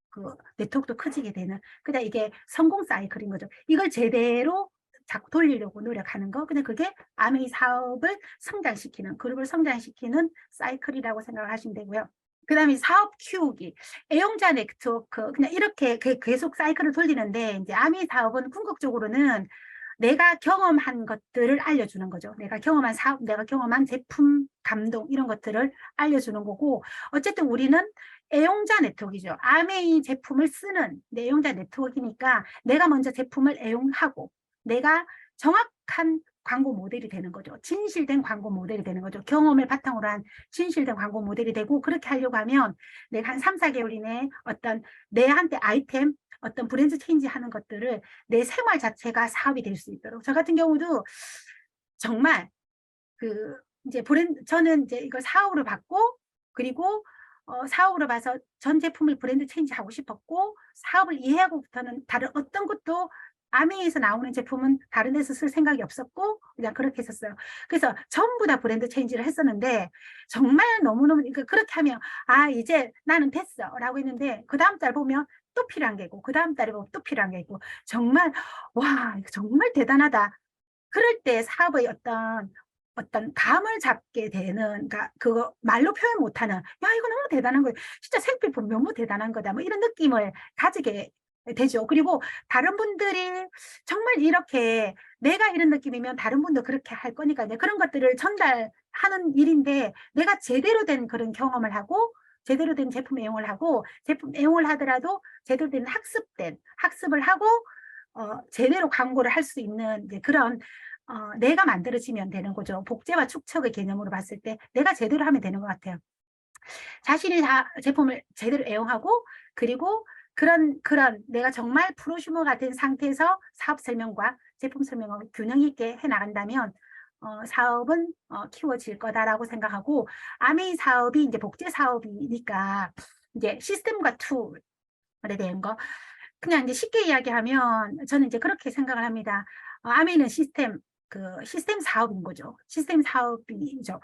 그 네트워크도 커지게 되는, 그냥 이게 성공 사이클인 거죠. 이걸 제대로 자꾸 돌리려고 노력하는 거, 그냥 그게 아메이 사업을 성장시키는, 그룹을 성장시키는 사이클이라고 생각을 하시면 되고요. 그 다음에 사업 키우기, 애용자 네트워크, 그냥 이렇게 계속 사이클을 돌리는데, 이제 아메이 사업은 궁극적으로는 내가 경험한 것들을 알려주는 거죠. 내가 경험한 사업, 내가 경험한 제품, 감동, 이런 것들을 알려주는 거고, 어쨌든 우리는 애용자 네트워크이죠. 아메이 제품을 쓰는 애용자 네트워크니까 내가 먼저 제품을 애용하고 내가 정확한 광고 모델이 되는 거죠. 진실된 광고 모델이 되는 거죠. 경험을 바탕으로 한 진실된 광고 모델이 되고, 그렇게 하려고 하면 내가 한 3, 4개월 이내에 어떤 내한테 아이템, 어떤 브랜드 체인지 하는 것들을 내 생활 자체가 사업이 될 수 있도록. 저 같은 경우도 정말 그 이제 저는 이제 이걸 사업으로 받고, 그리고 사업으로 봐서 전 제품을 브랜드 체인지 하고 싶었고, 사업을 이해하고부터는 다른 어떤 것도 아메이에서 나오는 제품은 다른 데서 쓸 생각이 없었고 그냥 그렇게 했었어요. 그래서 전부 다 브랜드 체인지를 했었는데, 정말 너무너무 그렇게 하면 이제 나는 됐어 라고 했는데, 그 다음 달 보면 또 필요한 게 있고, 그 다음 달에 보면 또 필요한 게 있고, 정말 와 정말 대단하다. 그럴 때 사업의 어떤 감을 잡게 되는, 그러니까 그거 말로 표현 못하는, 야 이거 너무 대단한 거야, 진짜 생필품 너무 대단한 거다, 뭐 이런 느낌을 가지게 되죠. 그리고 다른 분들이 정말 이렇게, 내가 이런 느낌이면 다른 분도 그렇게 할 거니까 이제 그런 것들을 전달하는 일인데, 내가 제대로 된 그런 경험을 하고 제대로 된 제품 애용을 하고, 제품 애용을 하더라도 제대로 된 학습을 하고 제대로 광고를 할 수 있는 이제 그런 내가 만들어지면 되는 거죠. 복제와 축적의 개념으로 봤을 때 내가 제대로 하면 되는 것 같아요. 자신이 제품을 제대로 애용하고, 그리고 그런 내가 정말 프로슈머 같은 상태에서 사업 설명과 제품 설명을 균형 있게 해 나간다면 사업은 키워질 거다라고 생각하고, 아메이 사업이 이제 복제 사업이니까 이제 시스템과 툴에 대한 거, 그냥 이제 쉽게 이야기하면 저는 이제 그렇게 생각을 합니다. 아메이는 시스템 사업인 거죠. 시스템 사업이죠.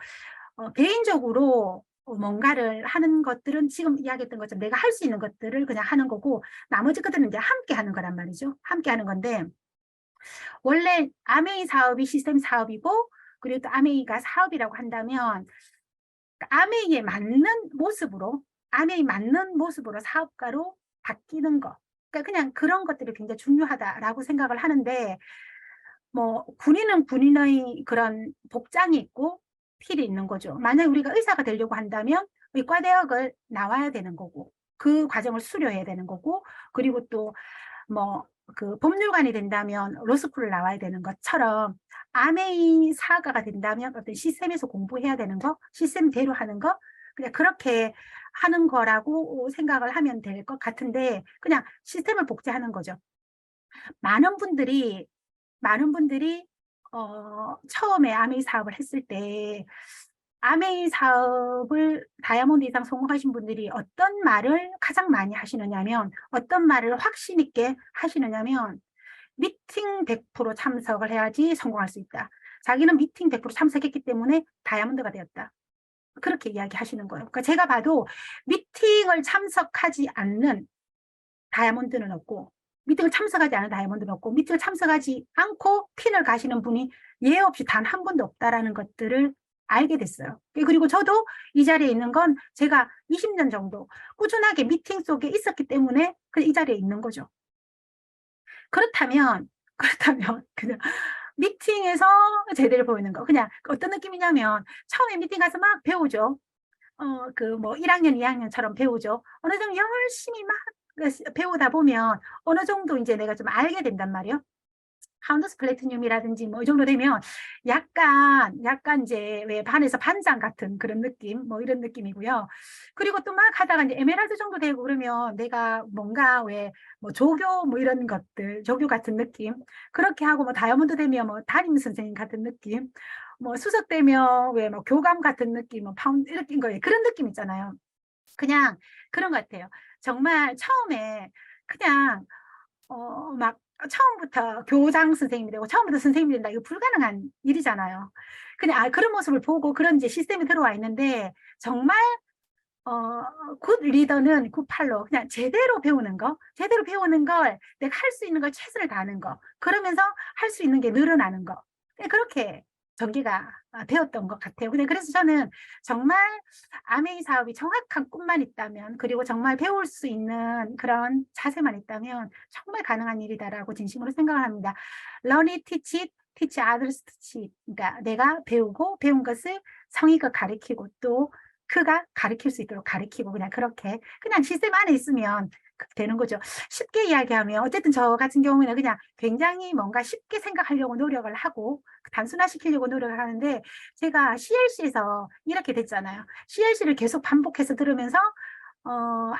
개인적으로 뭔가를 하는 것들은 지금 이야기했던 것처럼 내가 할 수 있는 것들을 그냥 하는 거고, 나머지 것들은 이제 함께 하는 거란 말이죠. 함께 하는 건데, 원래 아메이 사업이 시스템 사업이고, 그리고 또 아메이가 사업이라고 한다면, 아메이에 맞는 모습으로, 아메이 맞는 모습으로 사업가로 바뀌는 거. 그러니까 그냥 그런 것들이 굉장히 중요하다라고 생각을 하는데, 뭐 군인은 군인의 그런 복장이 있고 필이 있는 거죠. 만약 우리가 의사가 되려고 한다면 의과대학을 나와야 되는 거고, 그 과정을 수료해야 되는 거고, 그리고 또 뭐 그 법률관이 된다면 로스쿨을 나와야 되는 것처럼, 아메이 사가가 된다면 어떤 시스템에서 공부해야 되는 거, 시스템대로 하는 거, 그냥 그렇게 하는 거라고 생각을 하면 될 것 같은데, 그냥 시스템을 복제하는 거죠. 많은 분들이 처음에 아메이 사업을 했을 때, 아메이 사업을 다이아몬드 이상 성공하신 분들이 어떤 말을 가장 많이 하시느냐면, 어떤 말을 확신 있게 하시느냐면, 미팅 100% 참석을 해야지 성공할 수 있다. 자기는 미팅 100% 참석했기 때문에 다이아몬드가 되었다. 그렇게 이야기하시는 거예요. 그러니까 제가 봐도 미팅을 참석하지 않는 다이아몬드는 없고, 미팅을 참석하지 않은 다이아몬드는 없고, 미팅을 참석하지 않고 핀을 가시는 분이 예 없이 단 한 번도 없다라는 것들을 알게 됐어요. 그리고 저도 이 자리에 있는 건 제가 20년 정도 꾸준하게 미팅 속에 있었기 때문에 이 자리에 있는 거죠. 그렇다면 그냥 미팅에서 제대로 보이는 거, 그냥 어떤 느낌이냐면, 처음에 미팅 가서 막 배우죠. 뭐 1학년, 2학년처럼 배우죠. 어느 정도 열심히 막 배우다 보면 어느 정도 이제 내가 좀 알게 된단 말이에요. 하운더스 플래티늄이라든지 뭐 이 정도 되면 약간 이제 왜 반에서 반장 같은 그런 느낌, 뭐 이런 느낌이고요. 그리고 또 막 하다가 이제 에메랄드 정도 되고 그러면 내가 뭔가 왜 뭐 조교 뭐 이런 것들, 조교 같은 느낌. 그렇게 하고 뭐 다이아몬드 되면 뭐 담임 선생님 같은 느낌. 뭐 수석 되면 왜 뭐 교감 같은 느낌, 뭐 파운드 이렇게 거예요. 그런 느낌 있잖아요. 그냥 그런 것 같아요. 정말 처음에 그냥 막 처음부터 교장 선생님이 되고 처음부터 선생님이 된다, 이거 불가능한 일이잖아요. 그냥 그런 모습을 보고 그런 이제 시스템이 들어와 있는데, 정말 굿 리더는 굿 팔로, 그냥 제대로 배우는 걸 내가 할 수 있는 걸 최선을 다하는 거, 그러면서 할 수 있는 게 늘어나는 거. 그렇게 전개가 되었던 것 같아요. 그래서 저는 정말 아메이 사업이 정확한 꿈만 있다면, 그리고 정말 배울 수 있는 그런 자세만 있다면 정말 가능한 일이다라고 진심으로 생각을 합니다. Learn it, teach it, teach others to teach it. 그러니까 내가 배우고 배운 것을 성의가 가르치고 또 그가 가르칠 수 있도록 가르치고, 그냥 그렇게 그냥 시스템 안에 있으면 되는 거죠. 쉽게 이야기하면 어쨌든 저 같은 경우에는 그냥 굉장히 뭔가 쉽게 생각하려고 노력을 하고 단순화시키려고 노력을 하는데, 제가 CLC에서 이렇게 됐잖아요. CLC를 계속 반복해서 들으면서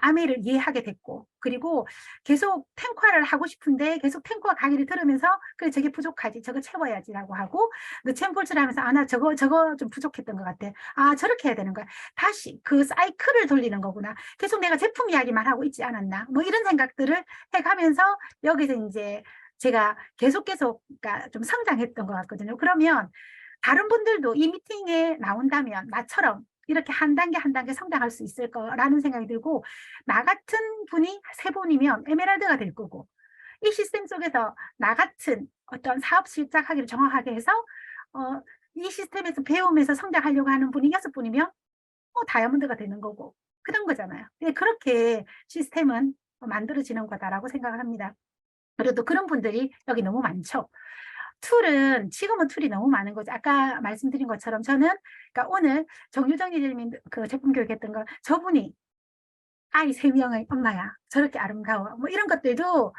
아메이를 이해하게 됐고, 그리고 계속 탱과를 하고 싶은데 계속 탱과 강의를 들으면서 그래 저게 부족하지, 저거 채워야지라고 하고, 챔폴즈를 하면서 나 저거 좀 부족했던 것 같아, 저렇게 해야 되는 거야, 다시 그 사이클을 돌리는 거구나, 계속 내가 제품 이야기만 하고 있지 않았나, 뭐 이런 생각들을 해가면서 여기서 이제 제가 계속 그러니까 좀 성장했던 것 같거든요. 그러면 다른 분들도 이 미팅에 나온다면 나처럼 이렇게 한 단계 한 단계 성장할 수 있을 거라는 생각이 들고, 나 같은 분이 3분이면 에메랄드가 될 거고, 이 시스템 속에서 나 같은 어떤 사업 실적하기를 정확하게 해서 이 시스템에서 배우면서 성장하려고 하는 분이 6분이면 다이아몬드가 되는 거고, 그런 거잖아요. 그렇게 시스템은 만들어지는 거다라고 생각을 합니다. 그리고 또 그런 분들이 여기 너무 많죠. 지금은 툴이 너무 많은 거죠. 아까 말씀드린 것처럼 저는, 그러니까 오늘 정유정 이재민 그 제품 교육했던 거, 저분이 아이 3명의 엄마야, 저렇게 아름다워, 뭐 이런 것들도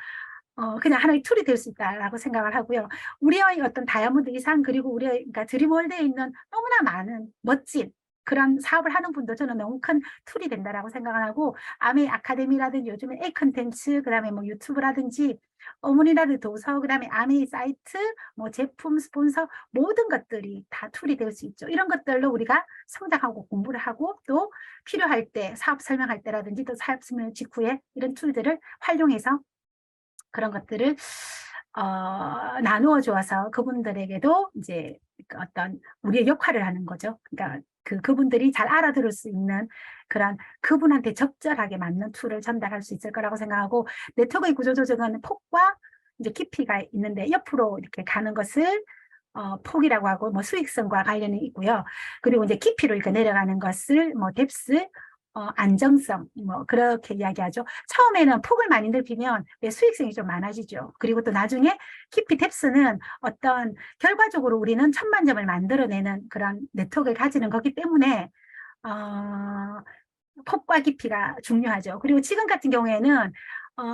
그냥 하나의 툴이 될 수 있다라고 생각을 하고요. 우리의 어떤 다이아몬드 이상, 그리고 우리의 그러니까 드림월드에 있는 너무나 많은 멋진 그런 사업을 하는 분도 저는 너무 큰 툴이 된다라고 생각을 하고, 아메이 아카데미라든지 요즘에 A 컨텐츠, 그다음에 뭐 유튜브라든지 어머니라든지 도서, 그다음에 아메이 사이트, 뭐 제품 스폰서, 모든 것들이 다 툴이 될 수 있죠. 이런 것들로 우리가 성장하고 공부를 하고, 또 필요할 때 사업 설명할 때라든지 또 사업 설명 직후에 이런 툴들을 활용해서 그런 것들을 나누어 주어서 그분들에게도 이제 그 어떤 우리의 역할을 하는 거죠. 그러니까 그분들이 잘 알아들을 수 있는 그런 그분한테 적절하게 맞는 툴을 전달할 수 있을 거라고 생각하고, 네트워크의 구조 조정은 폭과 이제 깊이가 있는데, 옆으로 이렇게 가는 것을 폭이라고 하고, 뭐 수익성과 관련이 있고요. 그리고 이제 깊이로 이렇게 내려가는 것을 뭐 뎁스, 안정성, 뭐 그렇게 이야기하죠. 처음에는 폭을 많이 넓히면 수익성이 좀 많아지죠. 그리고 또 나중에 깊이 뎁스는 어떤 결과적으로 우리는 1000만점을 만들어내는 그런 네트워크를 가지는 거기 때문에 폭과 깊이가 중요하죠. 그리고 지금 같은 경우에는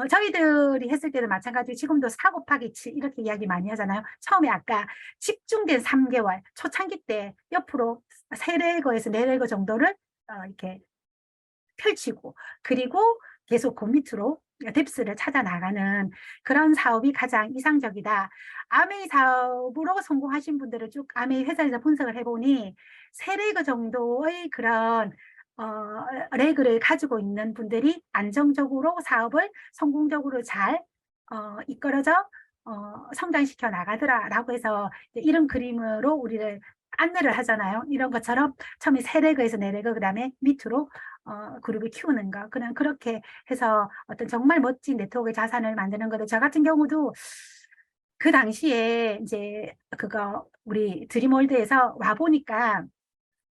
저희들이 했을 때도 마찬가지로 지금도 4 곱하기 7 이렇게 이야기 많이 하잖아요. 처음에 아까 집중된 3개월 초창기 때 옆으로 3레거에서 4레거 정도를 이렇게 펼치고, 그리고 계속 그 밑으로 뎁스를 찾아 나가는 그런 사업이 가장 이상적이다. 아메이 사업으로 성공하신 분들을 쭉 아메이 회사에서 분석을 해보니 3레그 정도의 그런 레그를 가지고 있는 분들이 안정적으로 사업을 성공적으로 잘 이끌어져 성장시켜 나가더라라고 해서 이런 그림으로 우리를 안내를 하잖아요. 이런 것처럼 처음에 3레그에서 4레그, 그다음에 밑으로 그룹을 키우는 거. 그냥 그렇게 해서 어떤 정말 멋진 네트워크의 자산을 만드는 거죠. 저 같은 경우도 그 당시에 이제 그거 우리 드림월드에서 와 보니까,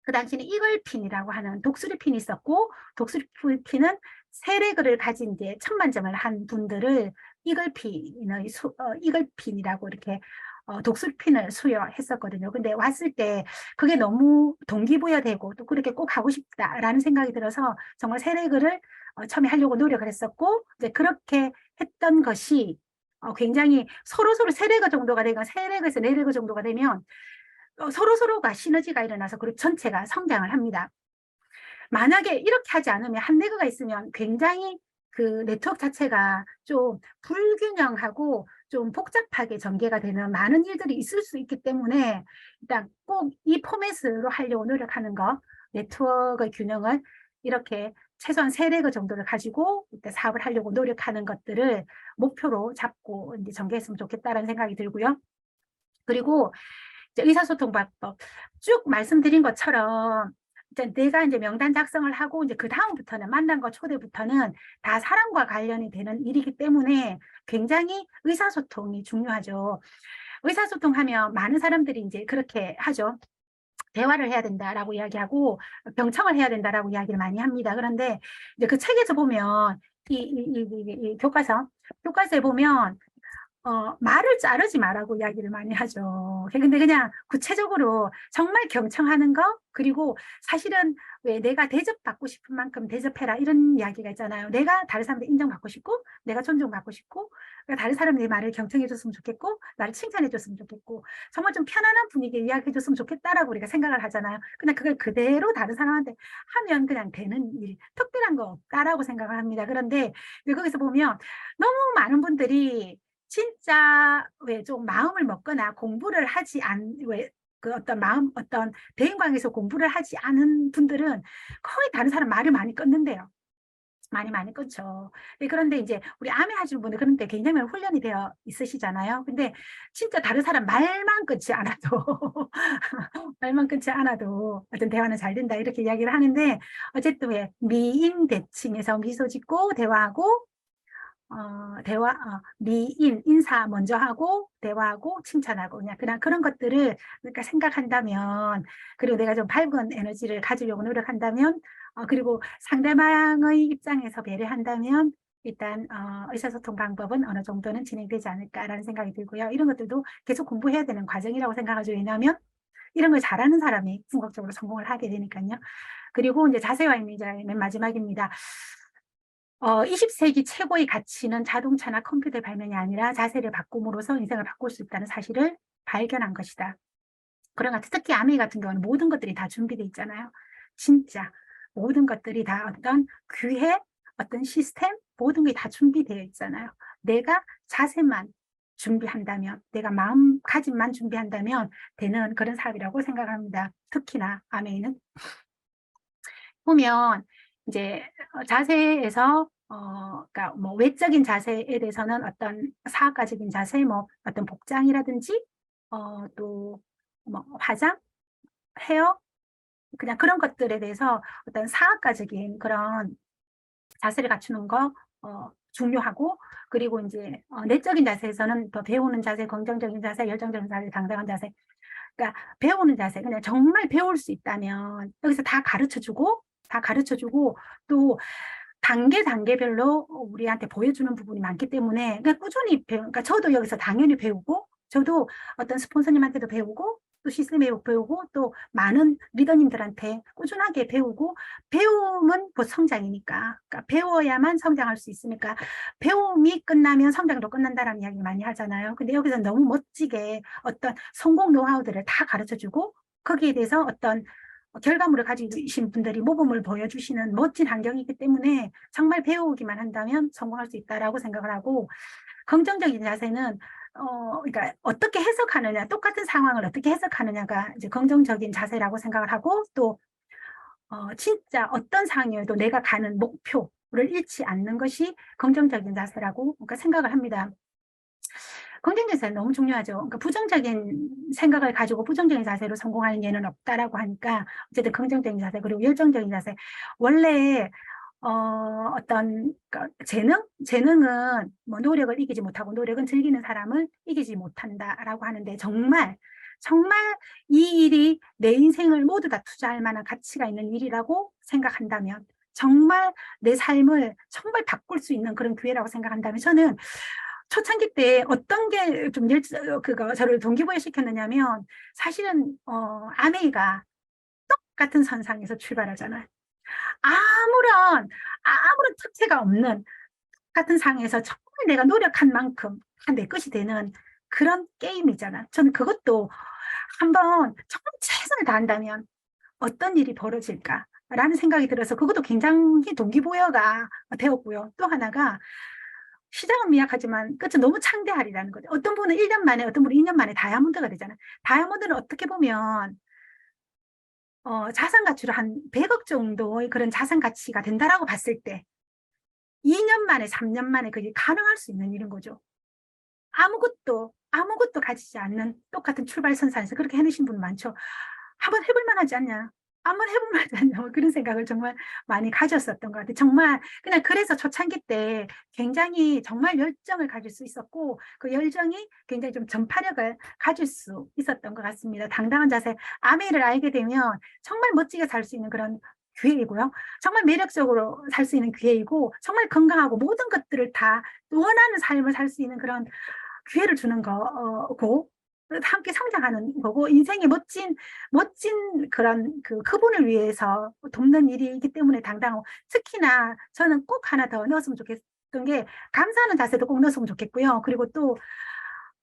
그 당시에는 이글핀이라고 하는 독수리 핀이 있었고, 독수리 핀은 3레그를 가진 이제 1000만점을 한 분들을 이글핀이라고 이렇게 독수리 핀을 수여했었거든요. 근데 왔을 때 그게 너무 동기부여되고 또 그렇게 꼭 하고 싶다라는 생각이 들어서 정말 3레그를 처음에 하려고 노력을 했었고, 이제 그렇게 했던 것이 굉장히 서로서로 3레그 정도가 되고 3레그에서 4레그 정도가 되면 서로서로가 시너지가 일어나서 그룹 전체가 성장을 합니다. 만약에 이렇게 하지 않으면, 한 레그가 있으면 굉장히 그 네트워크 자체가 좀 불균형하고 좀 복잡하게 전개가 되는 많은 일들이 있을 수 있기 때문에, 일단 꼭 이 포맷으로 하려고 노력하는 거, 네트워크의 균형을 이렇게 최소한 3레그 정도를 가지고 사업을 하려고 노력하는 것들을 목표로 잡고 이제 전개했으면 좋겠다라는 생각이 들고요. 그리고 이제 의사소통방법 쭉 말씀드린 것처럼, 이제 내가 이제 명단 작성을 하고 이제 그 다음부터는 만난 거 초대부터는 다 사람과 관련이 되는 일이기 때문에 굉장히 의사소통이 중요하죠. 의사소통하면 많은 사람들이 이제 그렇게 하죠. 대화를 해야 된다라고 이야기하고 병청을 해야 된다라고 이야기를 많이 합니다. 그런데 이제 그 책에서 보면 이 교과서에 보면 말을 자르지 말라고 이야기를 많이 하죠. 근데 그냥 구체적으로 정말 경청하는 거, 그리고 사실은 왜 내가 대접받고 싶은 만큼 대접해라 이런 이야기가 있잖아요. 내가 다른 사람들 인정받고 싶고, 내가 존중받고 싶고, 그러니까 다른 사람들의 말을 경청해줬으면 좋겠고, 나를 칭찬해줬으면 좋겠고, 정말 좀 편안한 분위기에 이야기해줬으면 좋겠다라고 우리가 생각을 하잖아요. 그냥 그걸 그대로 다른 사람한테 하면 그냥 되는 일, 특별한 거 없다라고 생각을 합니다. 그런데 거기서 보면 너무 많은 분들이 진짜 왜 좀 마음을 먹거나 공부를 하지 왜 그 어떤 어떤 대인관계에서 공부를 하지 않은 분들은 거의 다른 사람 말을 많이 끊는데요. 많이 끊죠. 그런데 이제 우리 암에 하시는 분들 그런데 굉장히 훈련이 되어 있으시잖아요. 근데 진짜 다른 사람 말만 끊지 않아도 말만 끊지 않아도 어떤 대화는 잘 된다 이렇게 이야기를 하는데, 어쨌든 왜 미인 대칭해서 미소 짓고 대화하고 인사 먼저 하고, 대화하고, 칭찬하고, 그냥 그런 것들을 그러니까 생각한다면, 그리고 내가 좀 밝은 에너지를 가지려고 노력한다면, 그리고 상대방의 입장에서 배려한다면, 일단, 의사소통 방법은 어느 정도는 진행되지 않을까라는 생각이 들고요. 이런 것들도 계속 공부해야 되는 과정이라고 생각하죠. 왜냐하면, 이런 걸 잘하는 사람이 궁극적으로 성공을 하게 되니까요. 그리고 이제 자세와 이제 맨 마지막입니다. 20세기 최고의 가치는 자동차나 컴퓨터의 발명이 아니라 자세를 바꿈으로써 인생을 바꿀 수 있다는 사실을 발견한 것이다. 그런 것 같아요. 특히 아메이 같은 경우는 모든 것들이 다 준비되어 있잖아요. 진짜 모든 것들이 다 어떤 기획, 어떤 시스템, 모든 게 다 준비되어 있잖아요. 내가 자세만 준비한다면, 내가 마음가짐만 준비한다면 되는 그런 사업이라고 생각합니다. 특히나 아메이는 보면 이제 자세에서 그러니까 뭐 외적인 자세에 대해서는 어떤 사학과적인 자세, 뭐 어떤 복장이라든지 또 뭐 화장, 헤어, 그냥 그런 것들에 대해서 어떤 사학과적인 그런 자세를 갖추는 거 중요하고, 그리고 이제 내적인 자세에서는 더 배우는 자세, 긍정적인 자세, 열정적인 자세, 당당한 자세. 그러니까 배우는 자세, 그냥 정말 배울 수 있다면 여기서 다 가르쳐 주고 또 단계별로 우리한테 보여주는 부분이 많기 때문에 그러니까 꾸준히 그러니까 저도 여기서 당연히 배우고, 저도 어떤 스폰서님한테도 배우고, 또 시스템에 배우고, 또 많은 리더님들한테 꾸준하게 배우고, 배움은 곧 성장이니까, 그러니까 배워야만 성장할 수 있으니까 배움이 끝나면 성장도 끝난다라는 이야기 많이 하잖아요. 근데 여기서 너무 멋지게 어떤 성공 노하우들을 다 가르쳐 주고, 거기에 대해서 어떤 결과물을 가지고 계신 분들이 모범을 보여주시는 멋진 환경이기 때문에 정말 배우기만 한다면 성공할 수 있다라고 생각을 하고, 긍정적인 자세는 그러니까 어떻게 해석하느냐, 똑같은 상황을 어떻게 해석하느냐가 이제 긍정적인 자세라고 생각을 하고, 또 진짜 어떤 상황이어도 내가 가는 목표를 잃지 않는 것이 긍정적인 자세라고 그러니까 생각을 합니다. 긍정적인 자세 너무 중요하죠. 그러니까 부정적인 생각을 가지고 부정적인 자세로 성공하는 예는 없다라고 하니까 어쨌든 긍정적인 자세, 그리고 열정적인 자세. 원래 어떤 그러니까 재능은 뭐 노력을 이기지 못하고 노력은 즐기는 사람을 이기지 못한다라고 하는데, 정말 이 일이 내 인생을 모두 다 투자할 만한 가치가 있는 일이라고 생각한다면, 정말 내 삶을 정말 바꿀 수 있는 그런 기회라고 생각한다면, 저는 초창기 때 어떤 게 좀 그거 저를 동기부여 시켰느냐면, 사실은 아메이가 똑같은 선상에서 출발하잖아요. 아무런 특혜가 없는 같은 상에서 정말 내가 노력한 만큼 내 것이 되는 그런 게임이잖아. 저는 그것도 한번 정말 최선을 다한다면 어떤 일이 벌어질까라는 생각이 들어서 그것도 굉장히 동기부여가 되었고요. 또 하나가, 시작은 미약하지만 끝은 너무 창대하리라는 거죠. 어떤 분은 1년 만에, 어떤 분은 2년 만에 다이아몬드가 되잖아요. 다이아몬드는 어떻게 보면 자산 가치로 한 100억 정도의 그런 자산 가치가 된다라고 봤을 때 2년 만에, 3년 만에 그게 가능할 수 있는 일인 거죠. 아무것도 가지지 않는 똑같은 출발선상에서 그렇게 해내신 분 많죠. 한번 해볼 만하지 않냐? 한번 해볼 만하지 않냐? 뭐 그런 생각을 정말 많이 가졌었던 것 같아요. 정말 그냥 그래서 초창기 때 굉장히 정말 열정을 가질 수 있었고, 그 열정이 굉장히 좀 전파력을 가질 수 있었던 것 같습니다. 당당한 자세, 아메이를 알게 되면 정말 멋지게 살 수 있는 그런 기회이고요. 정말 매력적으로 살 수 있는 기회이고, 정말 건강하고 모든 것들을 다 원하는 삶을 살 수 있는 그런 기회를 주는 거고, 함께 성장하는 거고, 인생의 멋진 그런 그분을 위해서 돕는 일이기 때문에 당당하고, 특히나 저는 꼭 하나 더 넣었으면 좋겠던 게, 감사하는 자세도 꼭 넣었으면 좋겠고요. 그리고 또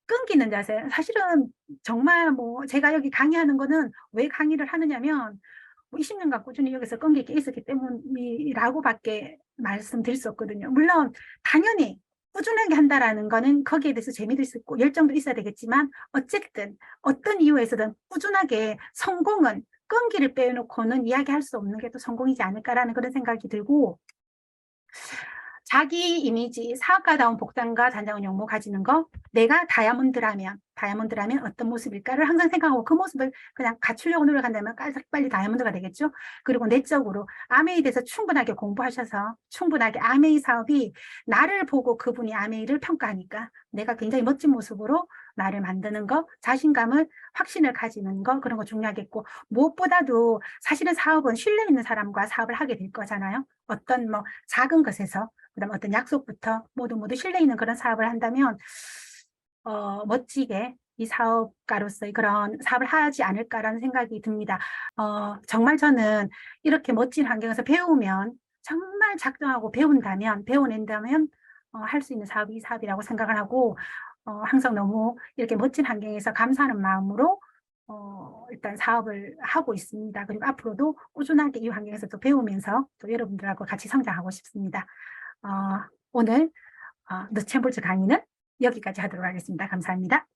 끊기는 자세. 사실은 정말 뭐 제가 여기 강의하는 거는 왜 강의를 하느냐면, 뭐 20년간 꾸준히 여기서 끈기 있게 있었기 때문이라고밖에 말씀드릴 수 없거든요. 물론 당연히 꾸준하게 한다라는 거는 거기에 대해서 재미도 있었고 열정도 있어야 되겠지만, 어쨌든 어떤 이유에서든 꾸준하게, 성공은 끈기를 빼놓고는 이야기할 수 없는 게 또 성공이지 않을까라는 그런 생각이 들고, 자기 이미지, 사업가다운 복장과 단정한 용모 가지는 거, 내가 다이아몬드라면 어떤 모습일까를 항상 생각하고, 그 모습을 그냥 갖추려고 노력한다면 빨리 다이아몬드가 되겠죠. 그리고 내적으로 아메이에 대해서 충분하게 공부하셔서, 충분하게 아메이 사업이 나를 보고 그분이 아메이를 평가하니까 내가 굉장히 멋진 모습으로 나를 만드는 거, 자신감을, 확신을 가지는 거, 그런 거 중요하겠고, 무엇보다도 사실은 사업은 신뢰 있는 사람과 사업을 하게 될 거잖아요. 어떤 뭐 작은 것에서 그다음 어떤 약속부터 모두 신뢰 있는 그런 사업을 한다면 멋지게 이 사업가로서의 그런 사업을 하지 않을까라는 생각이 듭니다. 정말 저는 이렇게 멋진 환경에서 배우면, 정말 작정하고 배워낸다면 할 수 있는 사업이 이 사업이라고 생각을 하고, 항상 너무 이렇게 멋진 환경에서 감사하는 마음으로 일단 사업을 하고 있습니다. 그리고 앞으로도 꾸준하게 이 환경에서 또 배우면서 또 여러분들하고 같이 성장하고 싶습니다. 오늘 너챔블츠 강의는 여기까지 하도록 하겠습니다. 감사합니다.